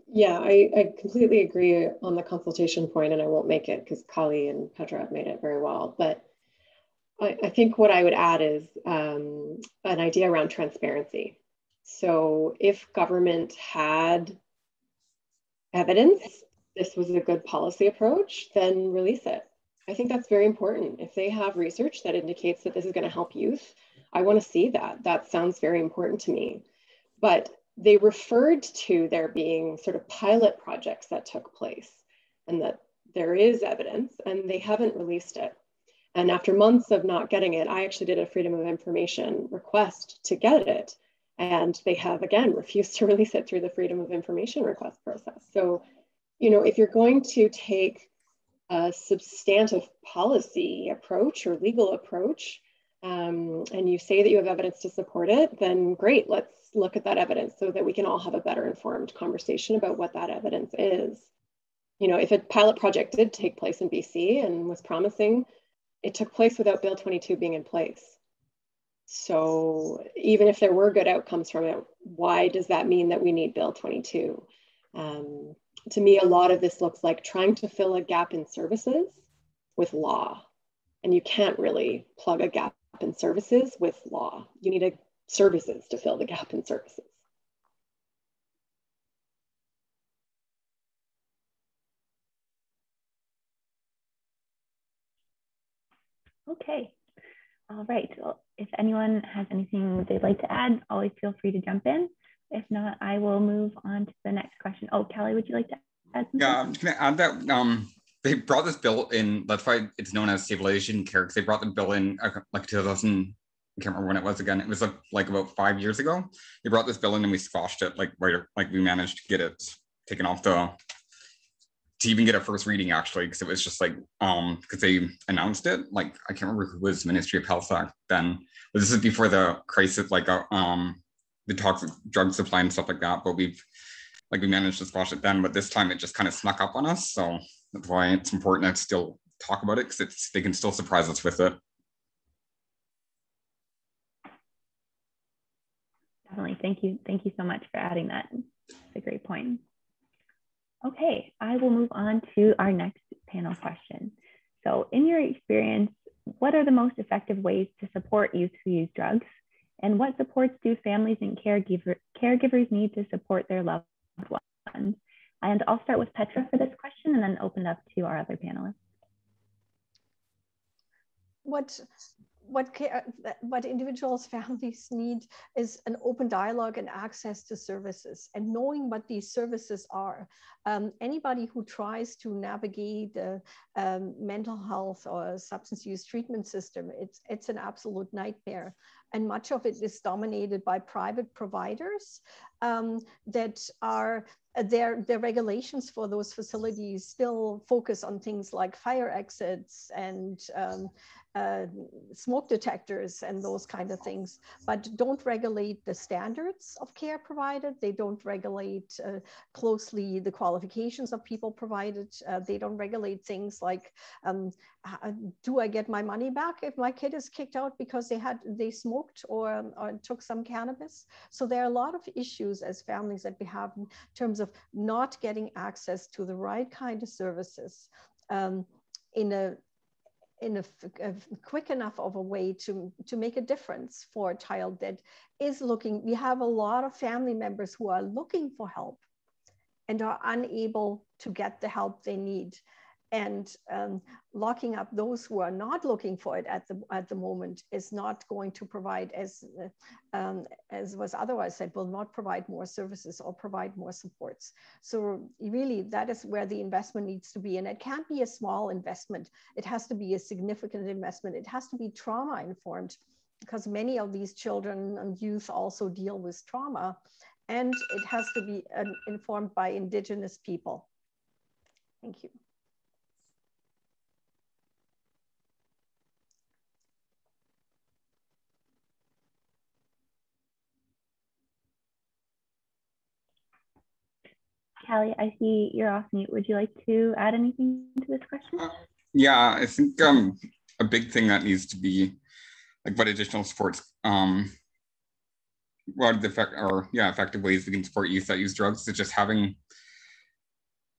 Yeah, I completely agree on the consultation point, and I won't make it because Kali and Petra have made it very well. But I think what I would add is an idea around transparency. So if government had evidence this was a good policy approach, then release it. I think that's very important. If they have research that indicates that this is going to help youth, I want to see that. That sounds very important to me. But they referred to there being sort of pilot projects that took place and that there is evidence, and they haven't released it. And after months of not getting it, I actually did a Freedom of Information request to get it. And they have, again, refused to release it through the Freedom of Information request process. So, you know, if you're going to take a substantive policy approach or legal approach, and you say that you have evidence to support it, then great, let's look at that evidence so that we can all have a better informed conversation about what that evidence is. You know, if a pilot project did take place in BC and was promising, it took place without Bill 22 being in place. So even if there were good outcomes from it, why does that mean that we need Bill 22? To me, a lot of this looks like trying to fill a gap in services with law. And you can't really plug a gap in services with law. You need services to fill the gap in services. Okay. All right. Well, if anyone has anything they'd like to add, always feel free to jump in. If not, I will move on to the next question. Oh, Kelly, would you like to add something? Yeah, I'm just going to add that they brought this bill in. That's why it's known as stabilization care, because they brought the bill in like 2000. I can't remember when it was again. It was like about 5 years ago. They brought this bill in and we squashed it. Like we managed to get it taken off to even get a first reading, actually, because it was just like because they announced it. Like I can't remember who was Ministry of Health back then, but this is before the crisis, like the toxic drug supply and stuff like that. But we managed to squash it then. But this time it just kind of snuck up on us. So that's why it's important to still talk about it, because they can still surprise us with it. Definitely. Thank you so much for adding that. It's a great point. Okay, I will move on to our next panel question. So in your experience, what are the most effective ways to support youth who use drugs? And what supports do families and caregivers need to support their loved ones? And I'll start with Petra for this question and then open up to our other panelists. what individuals, families need is an open dialogue and access to services, and knowing what these services are. Anybody who tries to navigate the mental health or substance use treatment system, it's an absolute nightmare. And much of it is dominated by private providers that are, their regulations for those facilities still focus on things like fire exits and smoke detectors and those kind of things, but don't regulate the standards of care provided. They don't regulate closely the qualifications of people provided. They don't regulate things like, do I get my money back if my kid is kicked out because they smoked or took some cannabis? So there are a lot of issues as families that we have in terms of not getting access to the right kind of services in a quick enough of a way to make a difference for a child that is looking. We have a lot of family members who are looking for help and are unable to get the help they need. And locking up those who are not looking for it at the moment is not going to provide, as was otherwise said, will not provide more services or provide more supports. So really, that is where the investment needs to be. And it can't be a small investment. It has to be a significant investment. It has to be trauma informed, because many of these children and youth also deal with trauma. And it has to be informed by Indigenous people. Thank you. Callie, I see you're off mute. Would you like to add anything to this question? Yeah, I think a big thing that needs to be, like, what additional supports, what the effective ways we can support youth that use drugs is just having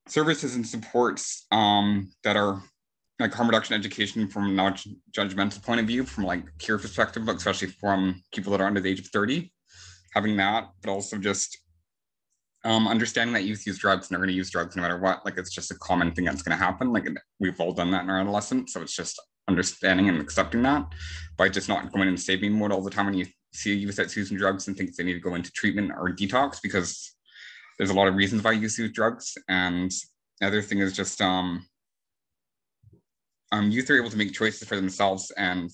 services and supports that are like harm reduction education from a non-judgmental point of view, from like care perspective, but especially from people that are under the age of 30, having that, but also just understanding that youth use drugs and are going to use drugs no matter what. Like, it's just a common thing that's going to happen. Like, we've all done that in our adolescence. So it's just understanding and accepting that by just not going in saving mode all the time when you see a youth that's using drugs and thinks they need to go into treatment or detox, because there's a lot of reasons why youth use drugs. And the other thing is just youth are able to make choices for themselves, and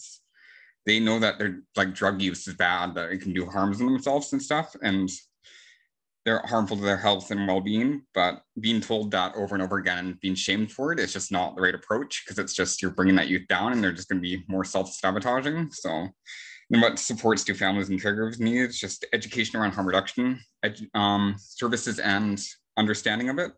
they know that their like drug use is bad, that it can do harms to themselves and stuff, and they're harmful to their health and well-being. But being told that over and over again and being shamed for it is just not the right approach, because it's just, you're bringing that youth down and they're just going to be more self-sabotaging. So, and what supports do families and caregivers need is just education around harm reduction, services, and understanding of it,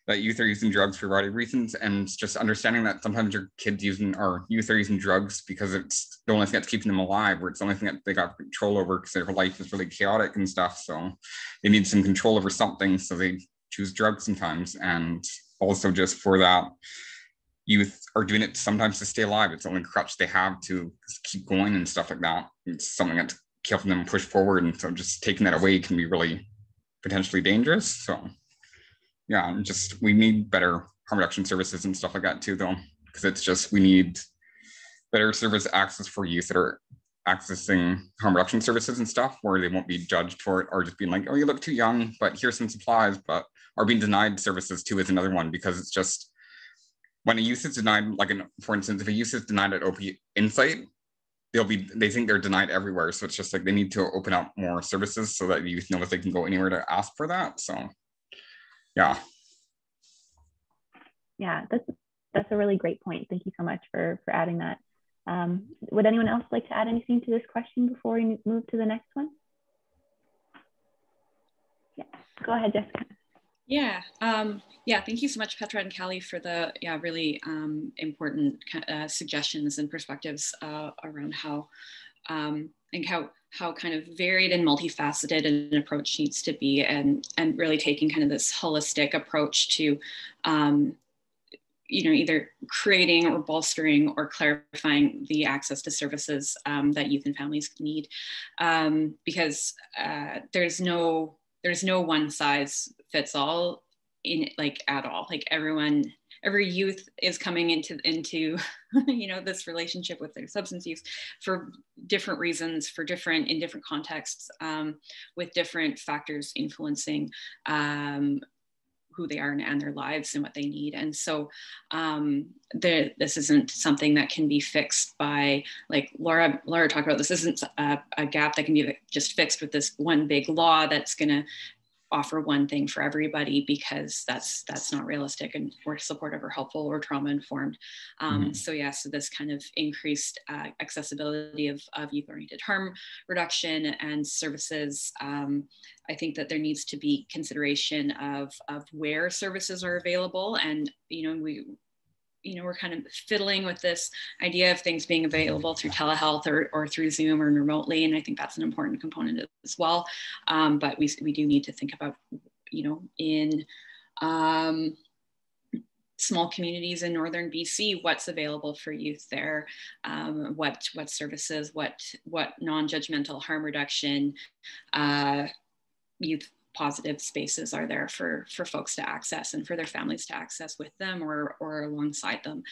that youth are using drugs for a variety of reasons, and just understanding that sometimes your kids or youth are using drugs because it's the only thing that's keeping them alive, or it's the only thing that they got control over because their life is really chaotic and stuff. So they need some control over something, so they choose drugs sometimes. And also just for that, youth are doing it sometimes to stay alive. It's the only crutch they have to keep going and stuff like that. It's something that's helping them push forward. And so just taking that away can be really potentially dangerous. So yeah, and just, we need better harm reduction services and stuff like that too, though, because it's just, we need better service access for youth that are accessing harm reduction services and stuff, where they won't be judged for it, or just being like, oh, you look too young, but here's some supplies, but are being denied services too is another one. Because it's just, when a youth is denied, like, for instance, if a youth is denied at OP Insight, they think they're denied everywhere. So it's just like, they need to open up more services so that youth know that they can go anywhere to ask for that. So yeah, that's a really great point. Thank you so much for adding that. Would anyone else like to add anything to this question before we move to the next one? Yeah, go ahead, Jessica. Yeah, thank you so much, Petra and Callie, for the really important suggestions and perspectives around how how kind of varied and multifaceted an approach needs to be, and really taking kind of this holistic approach to either creating or bolstering or clarifying the access to services that youth and families need, because there's no one size fits all in, like, at all. Like, everyone every youth is coming into you know, this relationship with their substance use for different reasons, in different contexts, with different factors influencing who they are and their lives and what they need. And so this isn't something that can be fixed by, like Laura talked about, this isn't a gap that can be just fixed with this one big law that's going to offer one thing for everybody, because that's not realistic and or supportive or helpful or trauma informed. So yeah, so this kind of increased accessibility of youth-oriented harm reduction and services. I think that there needs to be consideration of where services are available, and we're kind of fiddling with this idea of things being available through telehealth or through Zoom or remotely. And I think that's an important component as well. But we do need to think about, in small communities in Northern BC, what's available for youth there, what services, what non-judgmental harm reduction, youth positive spaces are there for folks to access and for their families to access with them or alongside them.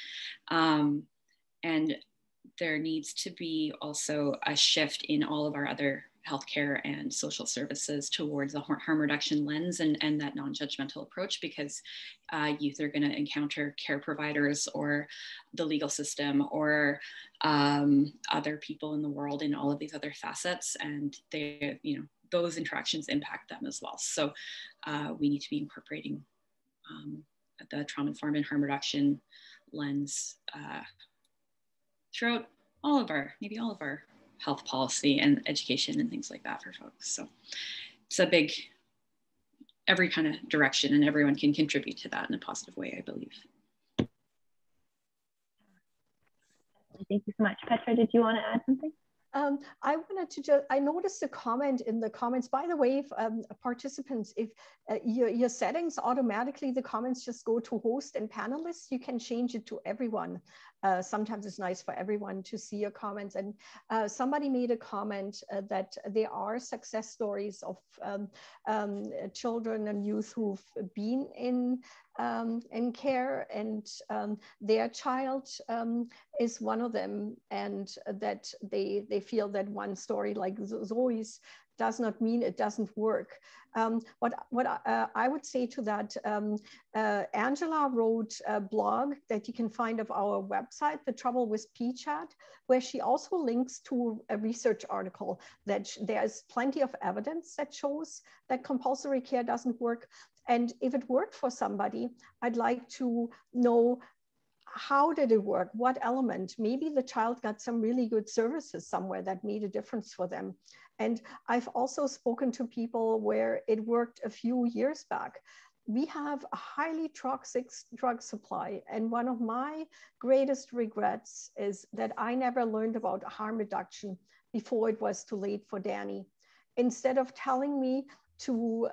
And there needs to be also a shift in all of our other healthcare and social services towards a harm reduction lens and that non-judgmental approach, because youth are going to encounter care providers or the legal system or other people in the world in all of these other facets, and they, those interactions impact them as well. So we need to be incorporating the trauma-informed and harm reduction lens throughout maybe all of our health policy and education and things like that for folks. So it's a big, every kind of direction, and everyone can contribute to that in a positive way, I believe. Thank you so much. Petra, did you want to add something? I wanted to I noticed a comment in the comments, by the way, participants, if your settings automatically, the comments just go to host and panelists, you can change it to everyone. Sometimes it's nice for everyone to see your comments. And somebody made a comment that there are success stories of children and youth who've been in care, and their child is one of them, and that they feel that one story like Zoe's does not mean it doesn't work. What I would say to that, Angela wrote a blog that you can find of our website, The Trouble with PCHA, where she also links to a research article that there's plenty of evidence that shows that compulsory care doesn't work. And if it worked for somebody, I'd like to know, how did it work? What element? Maybe the child got some really good services somewhere that made a difference for them. And I've also spoken to people where it worked a few years back. We have a highly toxic drug supply. And one of my greatest regrets is that I never learned about harm reduction before it was too late for Danny. Instead of telling me to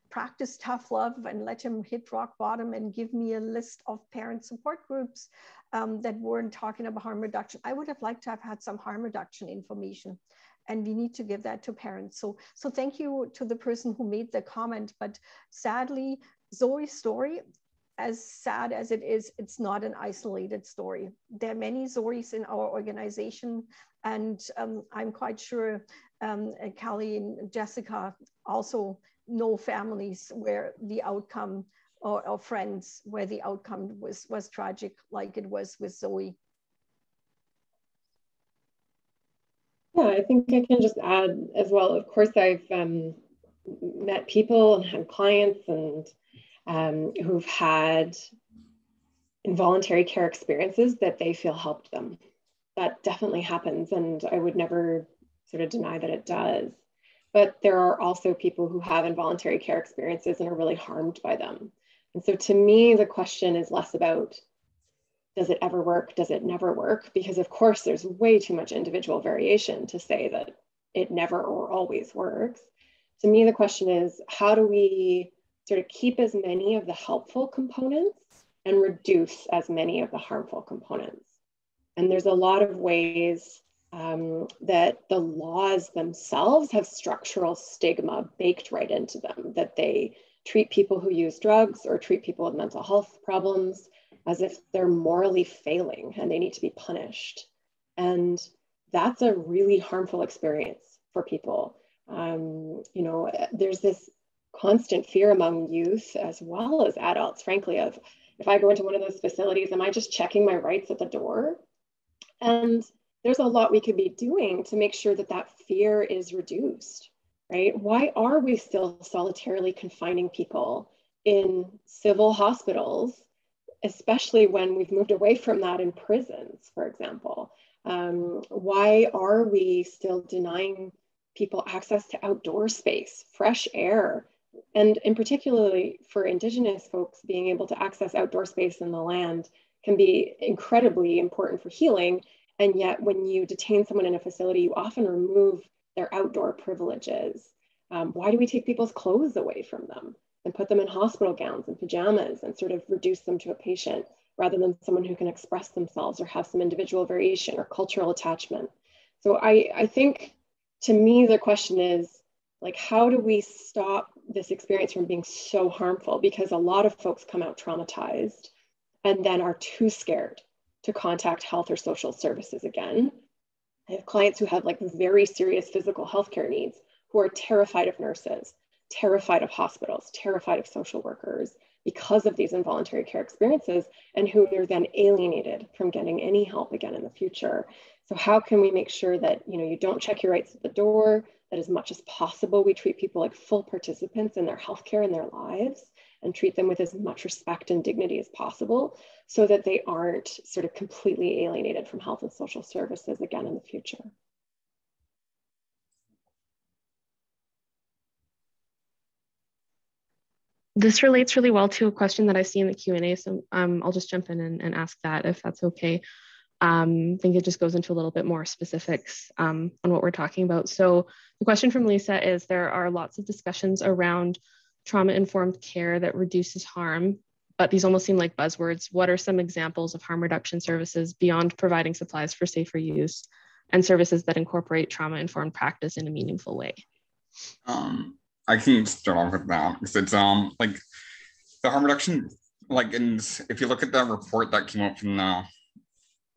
practice tough love and let him hit rock bottom and give me a list of parent support groups that weren't talking about harm reduction, I would have liked to have had some harm reduction information. And we need to give that to parents. So thank you to the person who made the comment. But sadly, Zoe's story, as sad as it is, it's not an isolated story. There are many Zoes in our organization. And I'm quite sure Callie and Jessica also know families where the outcome, or friends where the outcome was tragic, like it was with Zoe. Yeah, I think I can just add as well. Of course, I've met people and had clients and who've had involuntary care experiences that they feel helped them. That definitely happens, and I would never sort of deny that it does. But there are also people who have involuntary care experiences and are really harmed by them. And so to me, the question is less about, does it ever work? Does it never work? Because of course, there's way too much individual variation to say that it never or always works. To me, the question is, how do we sort of keep as many of the helpful components and reduce as many of the harmful components? And there's a lot of ways that the laws themselves have structural stigma baked right into them, that they treat people who use drugs or treat people with mental health problems as if they're morally failing and they need to be punished. And that's a really harmful experience for people. You know, there's this constant fear among youth as well as adults, frankly, of if I go into one of those facilities, am I just checking my rights at the door? And there's a lot we could be doing to make sure that that fear is reduced, right? Why are we still solitarily confining people in civil hospitals, especially when we've moved away from that in prisons, for example? Why are we still denying people access to outdoor space, fresh air, and in particularly for Indigenous folks, being able to access outdoor space in the land can be incredibly important for healing. And yet when you detain someone in a facility, you often remove their outdoor privileges. Why do we take people's clothes away from them and put them in hospital gowns and pajamas and sort of reduce them to a patient rather than someone who can express themselves or have some individual variation or cultural attachment? So I think, to me, the question is, like, how do we stop this experience from being so harmful? Because a lot of folks come out traumatized and then are too scared to contact health or social services again. I have clients who have like very serious physical healthcare needs who are terrified of nurses, terrified of hospitals, terrified of social workers because of these involuntary care experiences, and who are then alienated from getting any help again in the future. So how can we make sure that, you know, you don't check your rights at the door, that as much as possible, we treat people like full participants in their healthcare and their lives, and treat them with as much respect and dignity as possible so that they aren't sort of completely alienated from health and social services again in the future. This relates really well to a question that I see in the Q&A, so I'll just jump in and ask that if that's okay. I think it just goes into a little bit more specifics on what we're talking about. So the question from Lisa is, there are lots of discussions around trauma-informed care that reduces harm, but these almost seem like buzzwords. What are some examples of harm reduction services beyond providing supplies for safer use and services that incorporate trauma-informed practice in a meaningful way? I can start off with that because it's like the harm reduction, like, and if you look at the report that came out from the,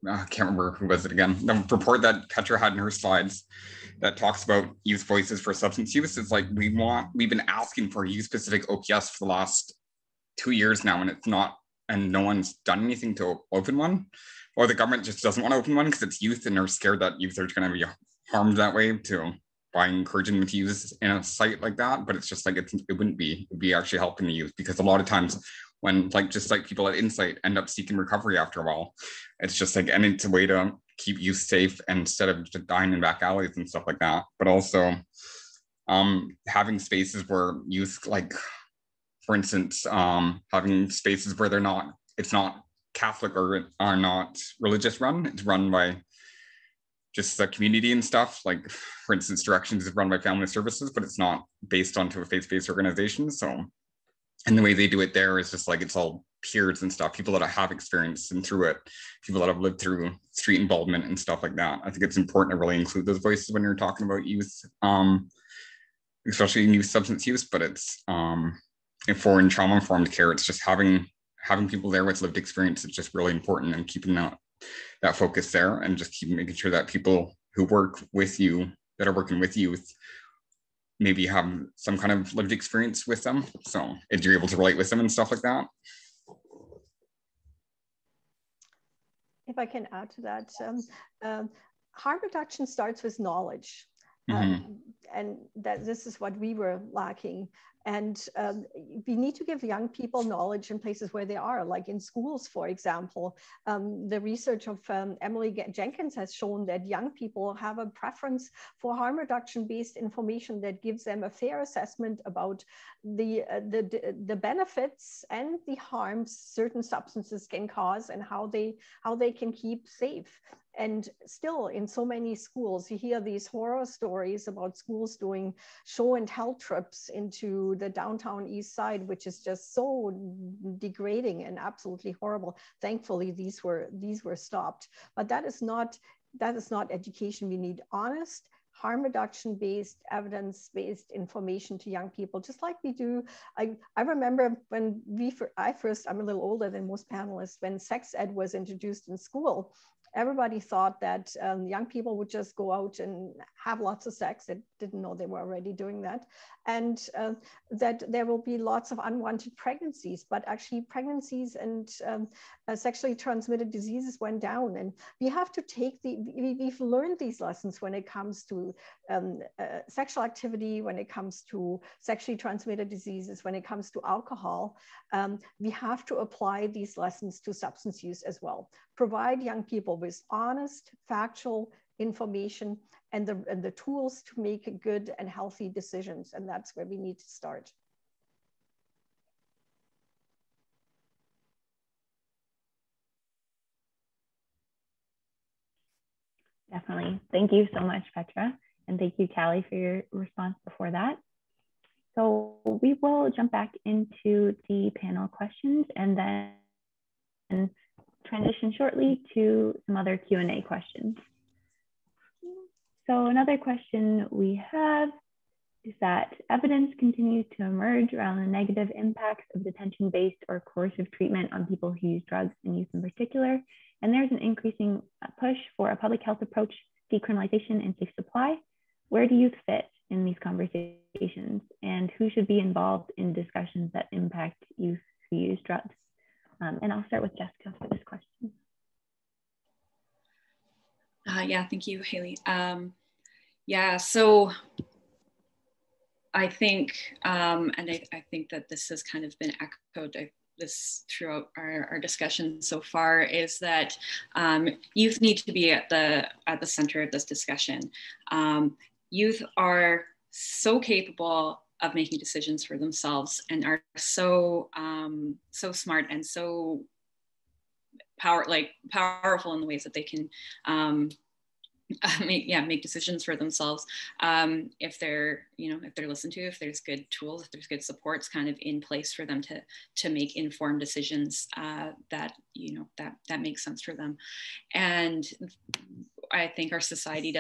I can't remember who was it again, the report that Petra had in her slides that talks about youth voices for substance use. It's like we've been asking for youth specific OPS for the last 2 years now, and it's not, and no one's done anything to open one, or the government just doesn't want to open one because it's youth and they're scared that youth are going to be harmed that way too, by encouraging them to use in a site like that. But it's just like, it wouldn't be, it'd be actually helping the youth, because a lot of times when, like, just like people at Insight end up seeking recovery after a while, it's just like, and it's a way to keep youth safe instead of just dying in back alleys and stuff like that. But also having spaces where youth, like, for instance, having spaces where it's not Catholic or are not religious run, it's run by just the community and stuff. Like, for instance, Directions is run by Family Services, but it's not based onto a faith-based organization. So, and the way they do it there is just like, it's all peers and stuff, people that have experience and through it, people that have lived through street involvement and stuff like that. I think it's important to really include those voices when you're talking about youth, especially in youth substance use. But it's for in trauma-informed care, it's just having people there with lived experience. It's just really important, and keeping that focus there, and just keep making sure that people who work with you, that are working with youth, maybe have some kind of lived experience with them, so if you're able to relate with them and stuff like that. If I can add to that, harm reduction starts with knowledge. And that this is what we were lacking. And we need to give young people knowledge in places where they are, like in schools, for example. The research of Emily Jenkins has shown that young people have a preference for harm reduction-based information that gives them a fair assessment about the benefits and the harms certain substances can cause, and how they can keep safe. And still, in so many schools, you hear these horror stories about schools doing show and tell trips into the downtown East Side, which is just so degrading and absolutely horrible. Thankfully, these were stopped. But that is not education. We need honest, harm reduction-based, evidence-based information to young people, just like we do. I remember when I'm a little older than most panelists, when sex ed was introduced in school, everybody thought that young people would just go out and have lots of sex. They didn't know they were already doing that. And that there will be lots of unwanted pregnancies, but actually pregnancies and sexually transmitted diseases went down. And we have to take we've learned these lessons when it comes to sexual activity, when it comes to sexually transmitted diseases, when it comes to alcohol. We have to apply these lessons to substance use as well. Provide young people with honest, factual information and the tools to make good and healthy decisions. And that's where we need to start. Definitely. Thank you so much, Petra. And thank you, Callie, for your response before that. So we will jump back into the panel questions and then transition shortly to some other Q&A questions. So another question we have is that evidence continues to emerge around the negative impacts of detention-based or coercive treatment on people who use drugs and youth in particular. And there's an increasing push for a public health approach, decriminalization and safe supply. Where do youth fit in these conversations? And who should be involved in discussions that impact youth who use drugs? And I'll start with Jessica for this question. Yeah, thank you, Haley. Yeah, so I think, and I think that this has kind of been echoed this throughout our discussion so far, is that youth need to be at the center of this discussion. Youth are so capable of making decisions for themselves and are so smart and so powerful in the ways that they can make decisions for themselves if they're listened to, if there's good tools, if there's good supports kind of in place for them to make informed decisions that make sense for them. And I think our society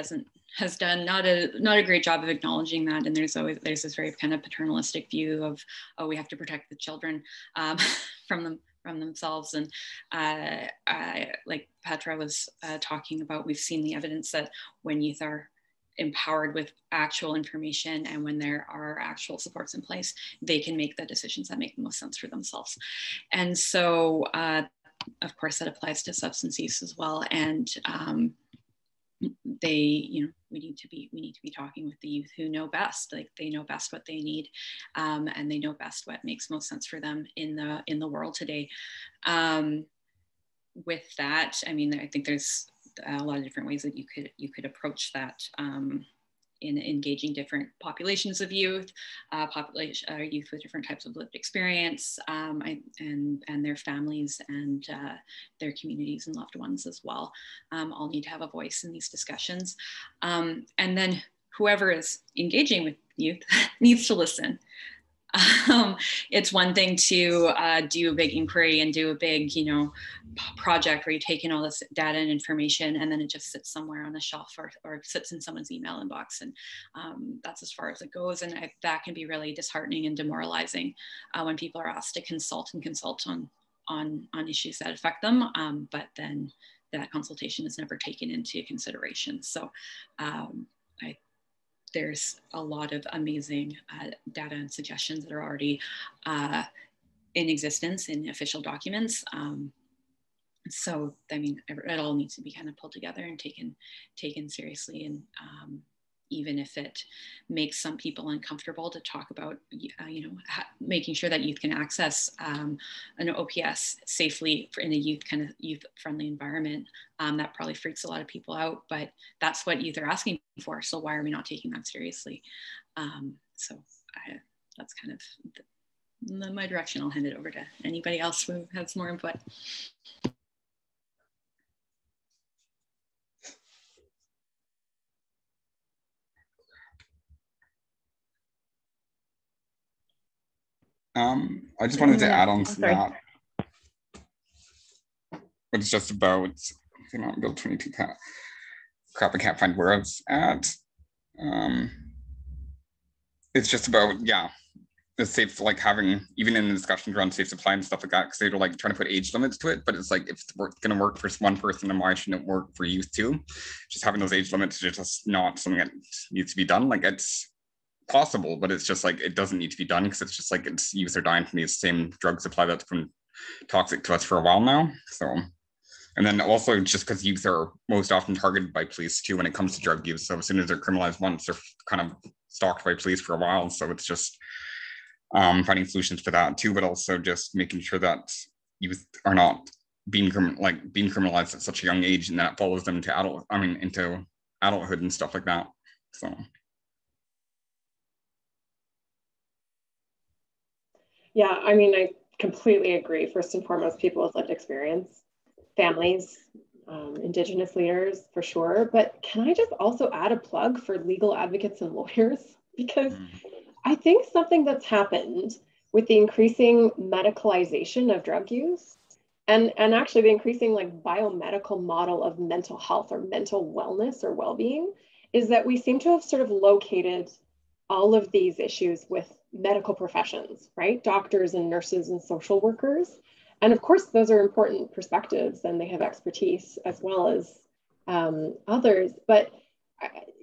has done not a great job of acknowledging that. And there's this very kind of paternalistic view of, oh, we have to protect the children from themselves. And like Petra was talking about, we've seen the evidence that when youth are empowered with actual information and when there are actual supports in place, they can make the decisions that make the most sense for themselves. And so, of course, that applies to substance use as well. And we need to be talking with the youth who know best. Like, they know best what they need, and they know best what makes most sense for them in the world today. With that, I mean, I think there's a lot of different ways that you could approach that in engaging different populations of youth, youth with different types of lived experience, and their families and their communities and loved ones as well. All need to have a voice in these discussions. And then whoever is engaging with youth needs to listen. It's one thing to do a big inquiry and do a big, project where you take in all this data and information, and then it just sits somewhere on a shelf or sits in someone's email inbox, and that's as far as it goes. And that can be really disheartening and demoralizing when people are asked to consult on issues that affect them, but then that consultation is never taken into consideration. So there's a lot of amazing data and suggestions that are already in existence in official documents. So, I mean, it all needs to be kind of pulled together and taken seriously. And even if it makes some people uncomfortable to talk about, making sure that youth can access an OPS safely in a youth-friendly environment, that probably freaks a lot of people out, but that's what youth are asking for. So why are we not taking that seriously? That's kind of my direction. I'll hand it over to anybody else who has more input. I just wanted to add on to that. It's just about, Bill 22, crap, I can't find where I was at. it's just about, yeah, the safe, like having, even in the discussions around safe supply and stuff like that, because they're like trying to put age limits to it, but it's like, if it's going to work for one person, then why shouldn't it work for youth too? Just having those age limits is just not something that needs to be done. Like, it's possible, but it's just like, it doesn't need to be done, because it's just like, it's youth are dying from the same drug supply that's been toxic to us for a while now. So, and then also just because youth are most often targeted by police too when it comes to drug use. So as soon as they're criminalized once, they're kind of stalked by police for a while. So it's just finding solutions for that too, but also just making sure that youth are not being criminalized at such a young age, and that follows them to into adulthood and stuff like that. So. Yeah, I mean, I completely agree. First and foremost, people with lived experience, families, Indigenous leaders for sure. But can I just also add a plug for legal advocates and lawyers? Because I think something that's happened with the increasing medicalization of drug use and actually the increasing like biomedical model of mental health or mental wellness or well-being is that we seem to have sort of located all of these issues with medical professions, right? Doctors and nurses and social workers. And of course, those are important perspectives and they have expertise as well as others. But,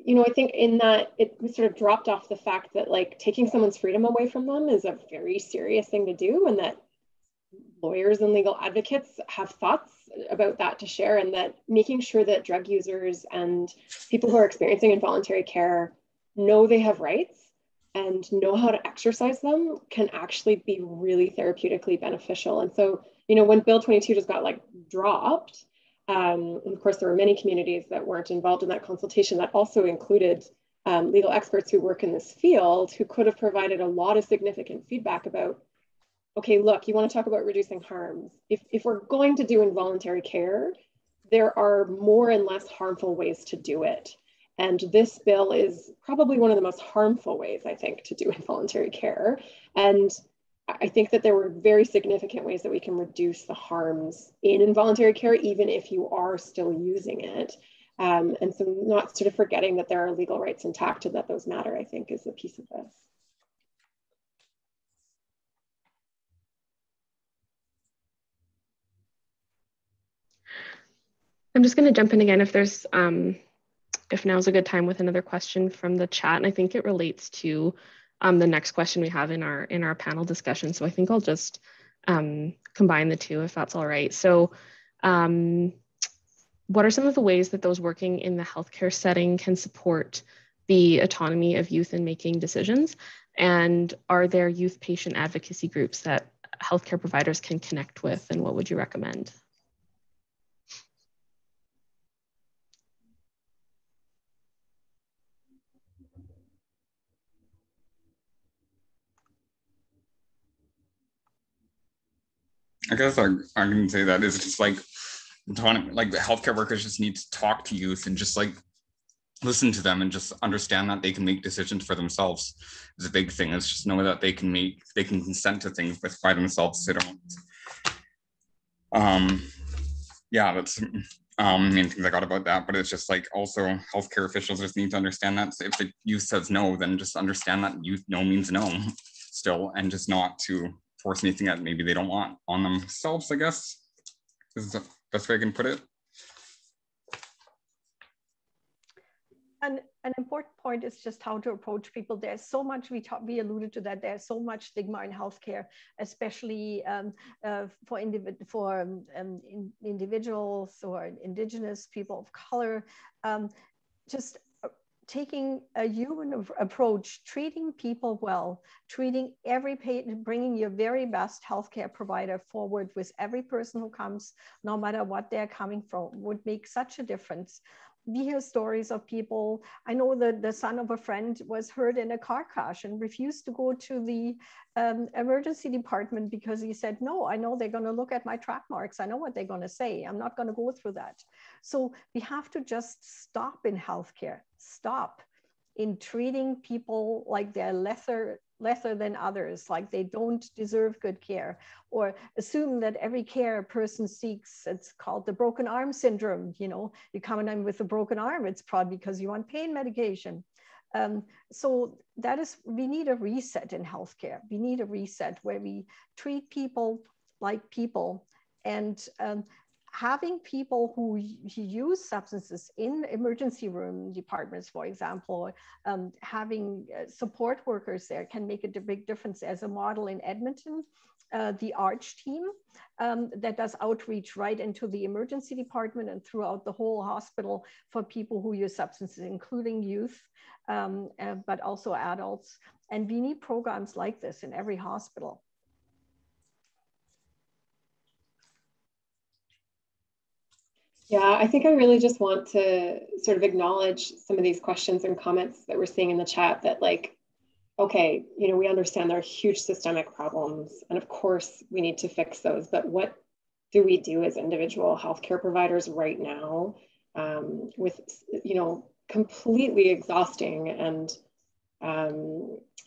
you know, I think in that it sort of dropped off the fact that like taking someone's freedom away from them is a very serious thing to do, and that lawyers and legal advocates have thoughts about that to share, and that making sure that drug users and people who are experiencing involuntary care know they have rights and know how to exercise them can actually be really therapeutically beneficial. And so, you know, when Bill 22 just got like dropped, and of course there were many communities that weren't involved in that consultation that also included legal experts who work in this field who could have provided a lot of significant feedback about, okay, look, you want to talk about reducing harms. If we're going to do involuntary care, there are more and less harmful ways to do it. And this bill is probably one of the most harmful ways, I think, to do involuntary care. And I think that there were very significant ways that we can reduce the harms in involuntary care, even if you are still using it. And so not sort of forgetting that there are legal rights intact and that those matter, I think, is a piece of this. I'm just going to jump in again if there's, if now's a good time with another question from the chat. And I think it relates to the next question we have in our panel discussion. So I think I'll just combine the two if that's all right. So what are some of the ways that those working in the healthcare setting can support the autonomy of youth in making decisions? And are there youth patient advocacy groups that healthcare providers can connect with, and what would you recommend? I guess I can say that is just like the healthcare workers just need to talk to youth and just like listen to them and just understand that they can make decisions for themselves is a big thing. It's just know that they can consent to things by themselves. They don't. Yeah, that's main things I got about that. But it's just like also healthcare officials just need to understand that. So if the youth says no, then just understand that youth no means no still, and just not to force anything that maybe they don't want on themselves, I guess, is the best way I can put it. And an important point is just how to approach people. There's so much, we alluded to that, there's so much stigma in healthcare, especially for individuals or Indigenous people of color. Just taking a human approach, treating people well, treating every patient, bringing your very best healthcare provider forward with every person who comes, no matter what they're coming from, would make such a difference. We hear stories of people. I know that the son of a friend was hurt in a car crash and refused to go to the emergency department because he said, no, I know they're going to look at my track marks. I know what they're going to say. I'm not going to go through that. So we have to just stop in healthcare, stop in treating people like they're lesser than others, like they don't deserve good care, or assume that every care a person seeks, it's called the broken arm syndrome. You know, you come in with a broken arm, it's probably because you want pain medication. So that is, we need a reset in healthcare. We need a reset where we treat people like people, and having people who use substances in emergency room departments, for example, having support workers there can make a big difference. As a model in Edmonton, the ARCH team that does outreach right into the emergency department and throughout the whole hospital for people who use substances, including youth, but also adults. And we need programs like this in every hospital. Yeah, I think I really just want to sort of acknowledge some of these questions and comments that we're seeing in the chat, that like, okay, you know, we understand there are huge systemic problems, and of course we need to fix those, but what do we do as individual healthcare providers right now with, you know, completely exhausting and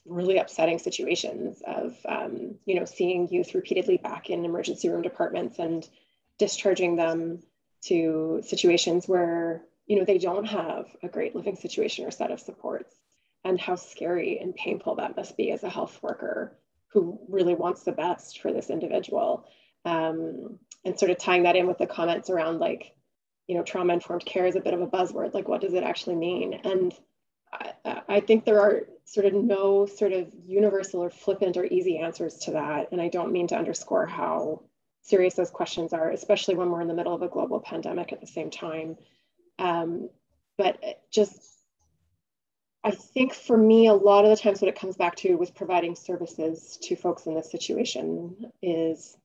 really upsetting situations of, you know, seeing youth repeatedly back in emergency room departments and discharging them to situations where, you know, they don't have a great living situation or set of supports, and how scary and painful that must be as a health worker who really wants the best for this individual. And sort of tying that in with the comments around, like, you know, trauma-informed care is a bit of a buzzword, like what does it actually mean? And I think there are sort of no sort of universal or flippant or easy answers to that. And I don't mean to underscore how serious those questions are, especially when we're in the middle of a global pandemic at the same time. But just, I think for me, a lot of the times what it comes back to with providing services to folks in this situation is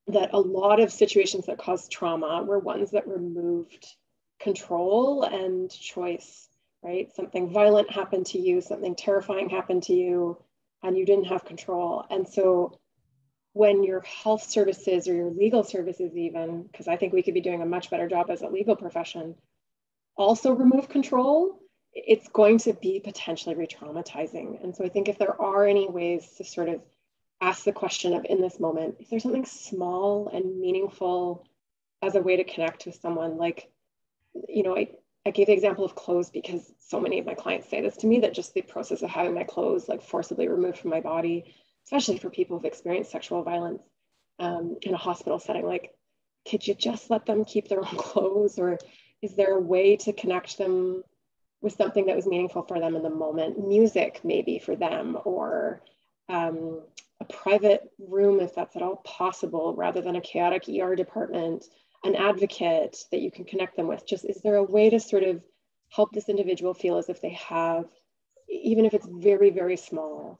that a lot of situations that cause trauma were ones that removed control and choice, right? Something violent happened to you, something terrifying happened to you, and you didn't have control. And so when your health services or your legal services even, because I think we could be doing a much better job as a legal profession, also remove control, it's going to be potentially re-traumatizing. And so I think if there are any ways to sort of ask the question of, in this moment, is there something small and meaningful as a way to connect with someone? Like, you know, I gave the example of clothes because so many of my clients say this to me, that just the process of having my clothes like forcibly removed from my body, especially for people who've experienced sexual violence in a hospital setting, like, could you just let them keep their own clothes? Or is there a way to connect them with something that was meaningful for them in the moment? Music maybe for them, or a private room if that's at all possible, rather than a chaotic ER department, an advocate that you can connect them with. Just, is there a way to sort of help this individual feel as if they have, even if it's very, very small,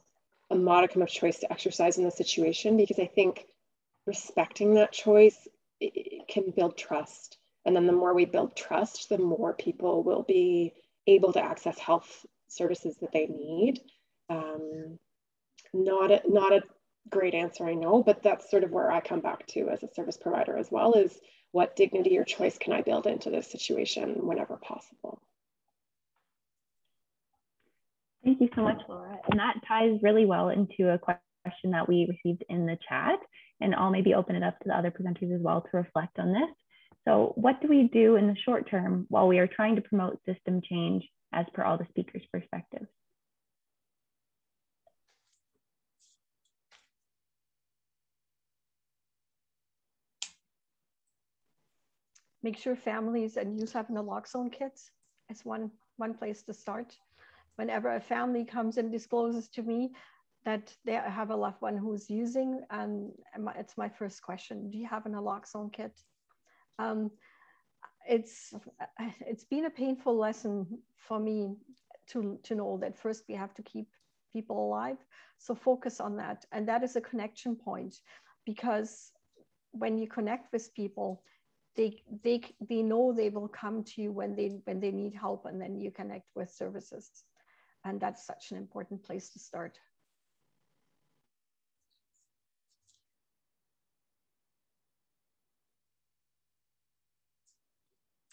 a modicum of choice to exercise in the situation? Because I think respecting that choice, it can build trust. And then the more we build trust, the more people will be able to access health services that they need. Not a great answer, I know, but that's sort of where I come back to as a service provider as well, is what dignity or choice can I build into this situation whenever possible? Thank you so much, Laura. And that ties really well into a question that we received in the chat, and I'll maybe open it up to the other presenters as well to reflect on this. So what do we do in the short term while we are trying to promote system change as per all the speakers' perspectives? Make sure families and youth have naloxone kits. It's one place to start. Whenever a family comes and discloses to me that they have a loved one who's using, and it's my first question: do you have a naloxone kit? It's been a painful lesson for me to know that first we have to keep people alive. So focus on that, and that is a connection point, because when you connect with people, they know they will come to you when they need help, and then you connect with services. And that's such an important place to start.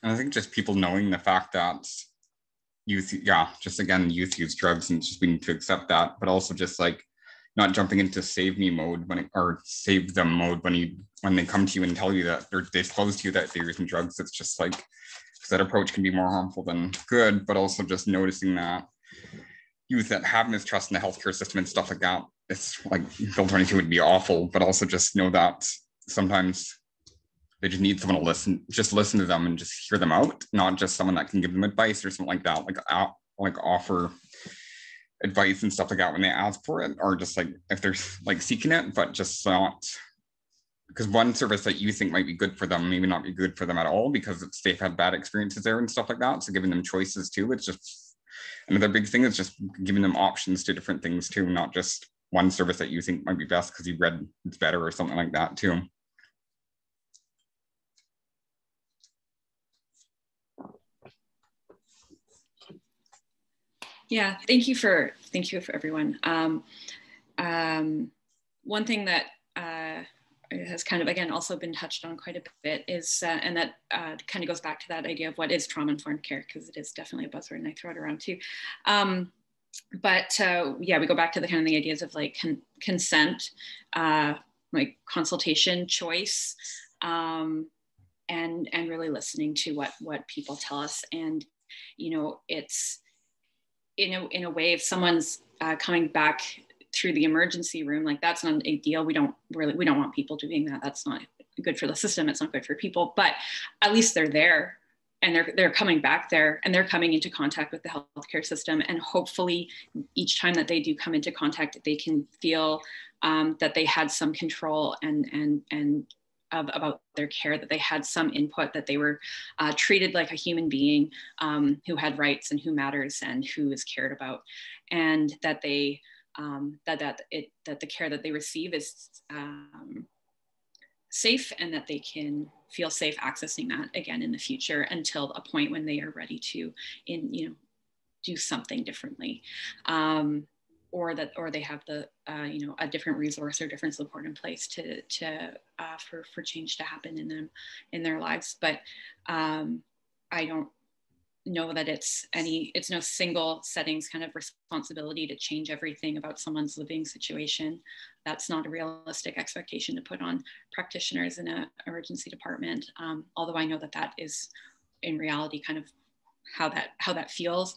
And I think just people knowing the fact that youth, just again, youth use drugs, and just we need to accept that, but also just like not jumping into save me mode or save them mode when they come to you and tell you that, or they disclose to you that they're using drugs. It's just like, because that approach can be more harmful than good, but also just noticing that youth that have mistrust in the healthcare system and stuff like that. It's like Bill 22 would be awful, but also just know that sometimes they just need someone to listen to them and just hear them out, not just someone that can give them advice or something like that, like offer advice and stuff like that when they ask for it, or just like if they're like seeking it, but just not, because one service that you think might be good for them maybe not be good for them at all because they've had bad experiences there and stuff like that. So giving them choices too, it's just another big thing is just giving them options to different things too, not just one service that you think might be best because you read it's better or something like that too. Yeah, thank you for everyone. One thing that has kind of, again, also been touched on quite a bit is, and that kind of goes back to that idea of what is trauma-informed care, because it is definitely a buzzword and I throw it around too. Yeah, we go back to the kind of the ideas of like consent, like consultation, choice, and really listening to what people tell us. And, you know, it's, in a way, if someone's coming back through the emergency room, like that's not a deal. We don't want people doing that. That's not good for the system. It's not good for people, but at least they're there and they're coming back there and they're coming into contact with the healthcare system. And hopefully each time that they do come into contact, they can feel that they had some control and about their care, that they had some input, that they were treated like a human being who had rights and who matters and who is cared about, and that they that the care that they receive is safe, and that they can feel safe accessing that again in the future until a point when they are ready to do something differently. Or they have the a different resource or different support in place for change to happen in their lives. But I don't know that it's no single settings kind of responsibility to change everything about someone's living situation. That's not a realistic expectation to put on practitioners in an emergency department. Although I know that is in reality kind of how that feels.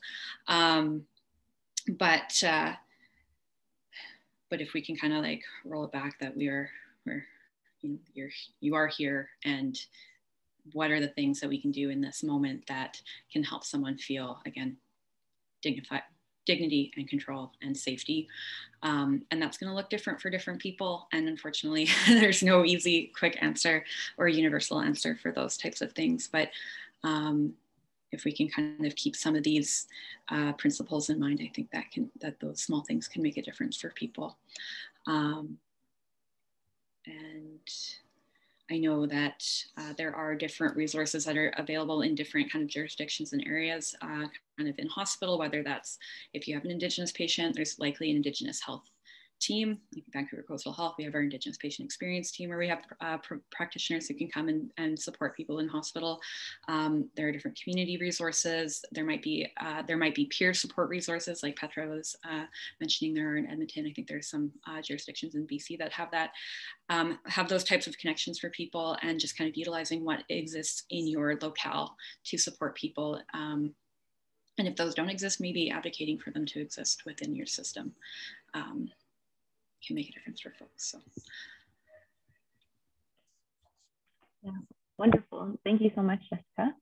But if we can kind of like roll it back, that you are here, and what are the things that we can do in this moment that can help someone feel, again, dignity and control and safety. And that's going to look different for different people. And unfortunately, there's no easy, quick answer or universal answer for those types of things. But if we can kind of keep some of these principles in mind, I think that those small things can make a difference for people. And I know that there are different resources that are available in different kind of jurisdictions and areas, kind of in hospital, whether that's if you have an Indigenous patient, there's likely an Indigenous health team. Like Vancouver Coastal Health, we have our Indigenous patient experience team where we have practitioners who can come and support people in hospital. There are different community resources. There might be peer support resources, like Petra was mentioning. There are in Edmonton. I think there's some jurisdictions in BC that have that, have those types of connections for people, and just kind of utilizing what exists in your locale to support people. And if those don't exist, maybe advocating for them to exist within your system. Can make a difference for folks. So. Yeah, wonderful. Thank you so much, Jessica.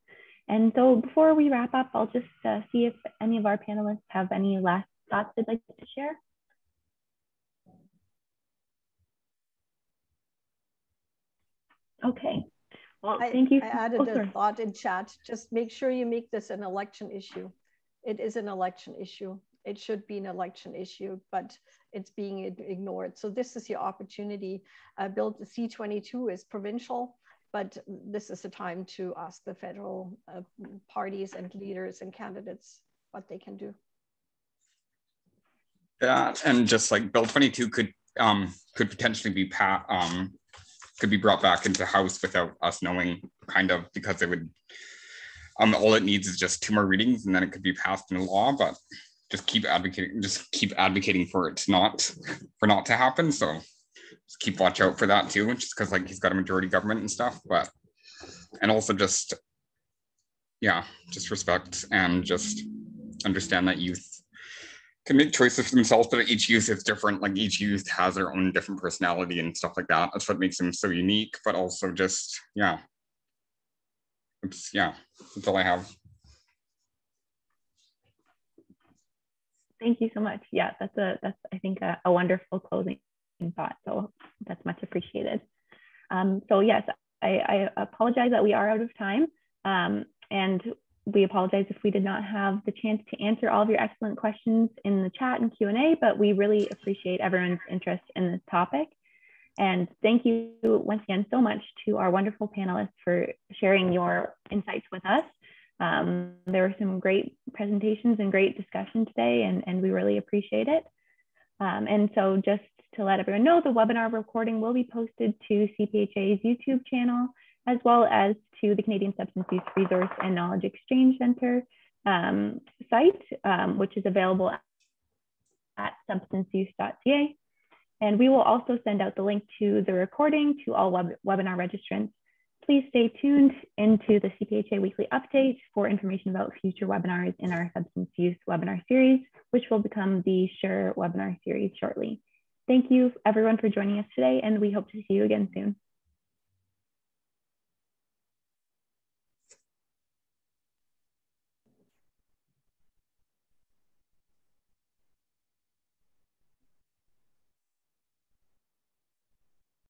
And so before we wrap up, I'll just see if any of our panelists have any last thoughts they'd like to share. Okay. Well, thank you. I added a thought in chat. Just make sure you make this an election issue. It is an election issue. It should be an election issue, but it's being ignored. So this is your opportunity. Bill C-22 is provincial, but this is the time to ask the federal parties and leaders and candidates what they can do. Yeah, and just like Bill 22 could potentially be could be brought back into House without us knowing, kind of, because it would all it needs is just 2 more readings and then it could be passed into law. But just keep advocating for it not to happen. So just keep watch out for that too, just because like he's got a majority government and stuff. But and also just respect and just understand that youth can make choices for themselves, but each youth is different. Like each youth has their own different personality and stuff like that. That's what makes them so unique, but also just, yeah. That's all I have. Thank you so much. Yeah, that's I think a wonderful closing thought. So that's much appreciated. So yes, I apologize that we are out of time. And we apologize if we did not have the chance to answer all of your excellent questions in the chat and Q&A, but we really appreciate everyone's interest in this topic. And thank you once again so much to our wonderful panelists for sharing your insights with us. There were some great presentations and great discussion today, and we really appreciate it. And so just to let everyone know, the webinar recording will be posted to CPHA's YouTube channel, as well as to the Canadian Substance Use Resource and Knowledge Exchange Center site, which is available at substanceuse.ca. And we will also send out the link to the recording to all webinar registrants. Please stay tuned into the CPHA Weekly Update for information about future webinars in our substance use webinar series, which will become the SURE webinar series shortly. Thank you everyone for joining us today, and we hope to see you again soon.